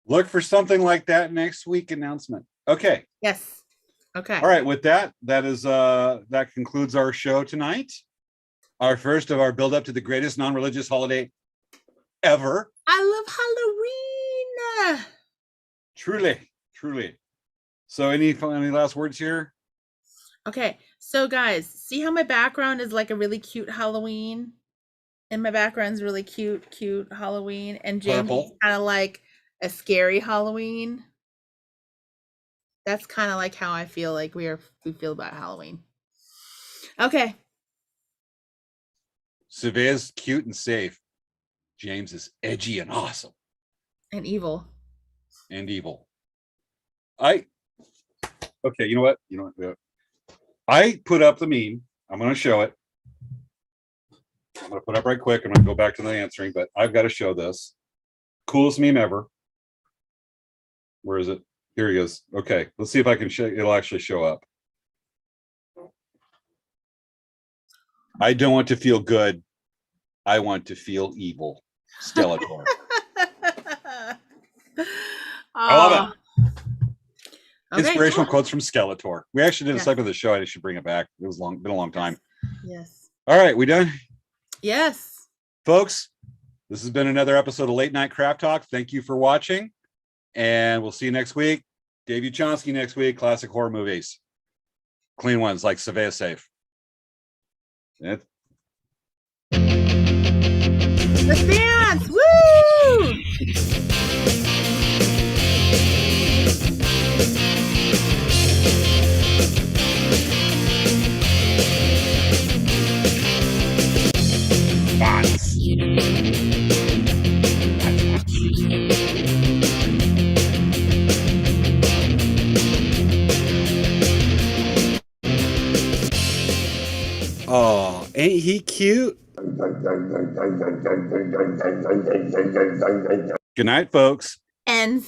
Look for something like that next week announcement. Okay. Yes. Okay. All right. With that, that concludes our show tonight. Our first of our build up to the greatest non-religious holiday ever. I love Halloween. Truly, truly. So any last words here? Okay, so guys, see how my background is like a really cute Halloween? And my background's really cute Halloween. And James is Purple. kind of like a scary Halloween. That's kind of like how I feel like we feel about Halloween. Okay. Svea's cute and safe. James is edgy and awesome. And evil. And evil. Okay, you know what? I put up the meme. I'm going to show it. I'm going to put up right quick. I'm going to go back to the answering, but I've got to show this. Coolest meme ever. Where is it? Here he is. Okay, let's see if I can show. It'll actually show up. I don't want to feel good. I want to feel evil. Skeletor. I love it. Okay, Inspirational quotes from Skeletor. We actually did a Yeah. segment of the show. I should bring it back. It was been a long time. Yes. All right, we done? Yes. Folks, this has been another episode of Late Night Craft Talk. Thank you for watching, and we'll see you next week. Dave Uchonsky next week, classic horror movies. Clean ones like Svea Safe. Let's dance! Woo! Bots. Oh, ain't he cute? Good night, folks. And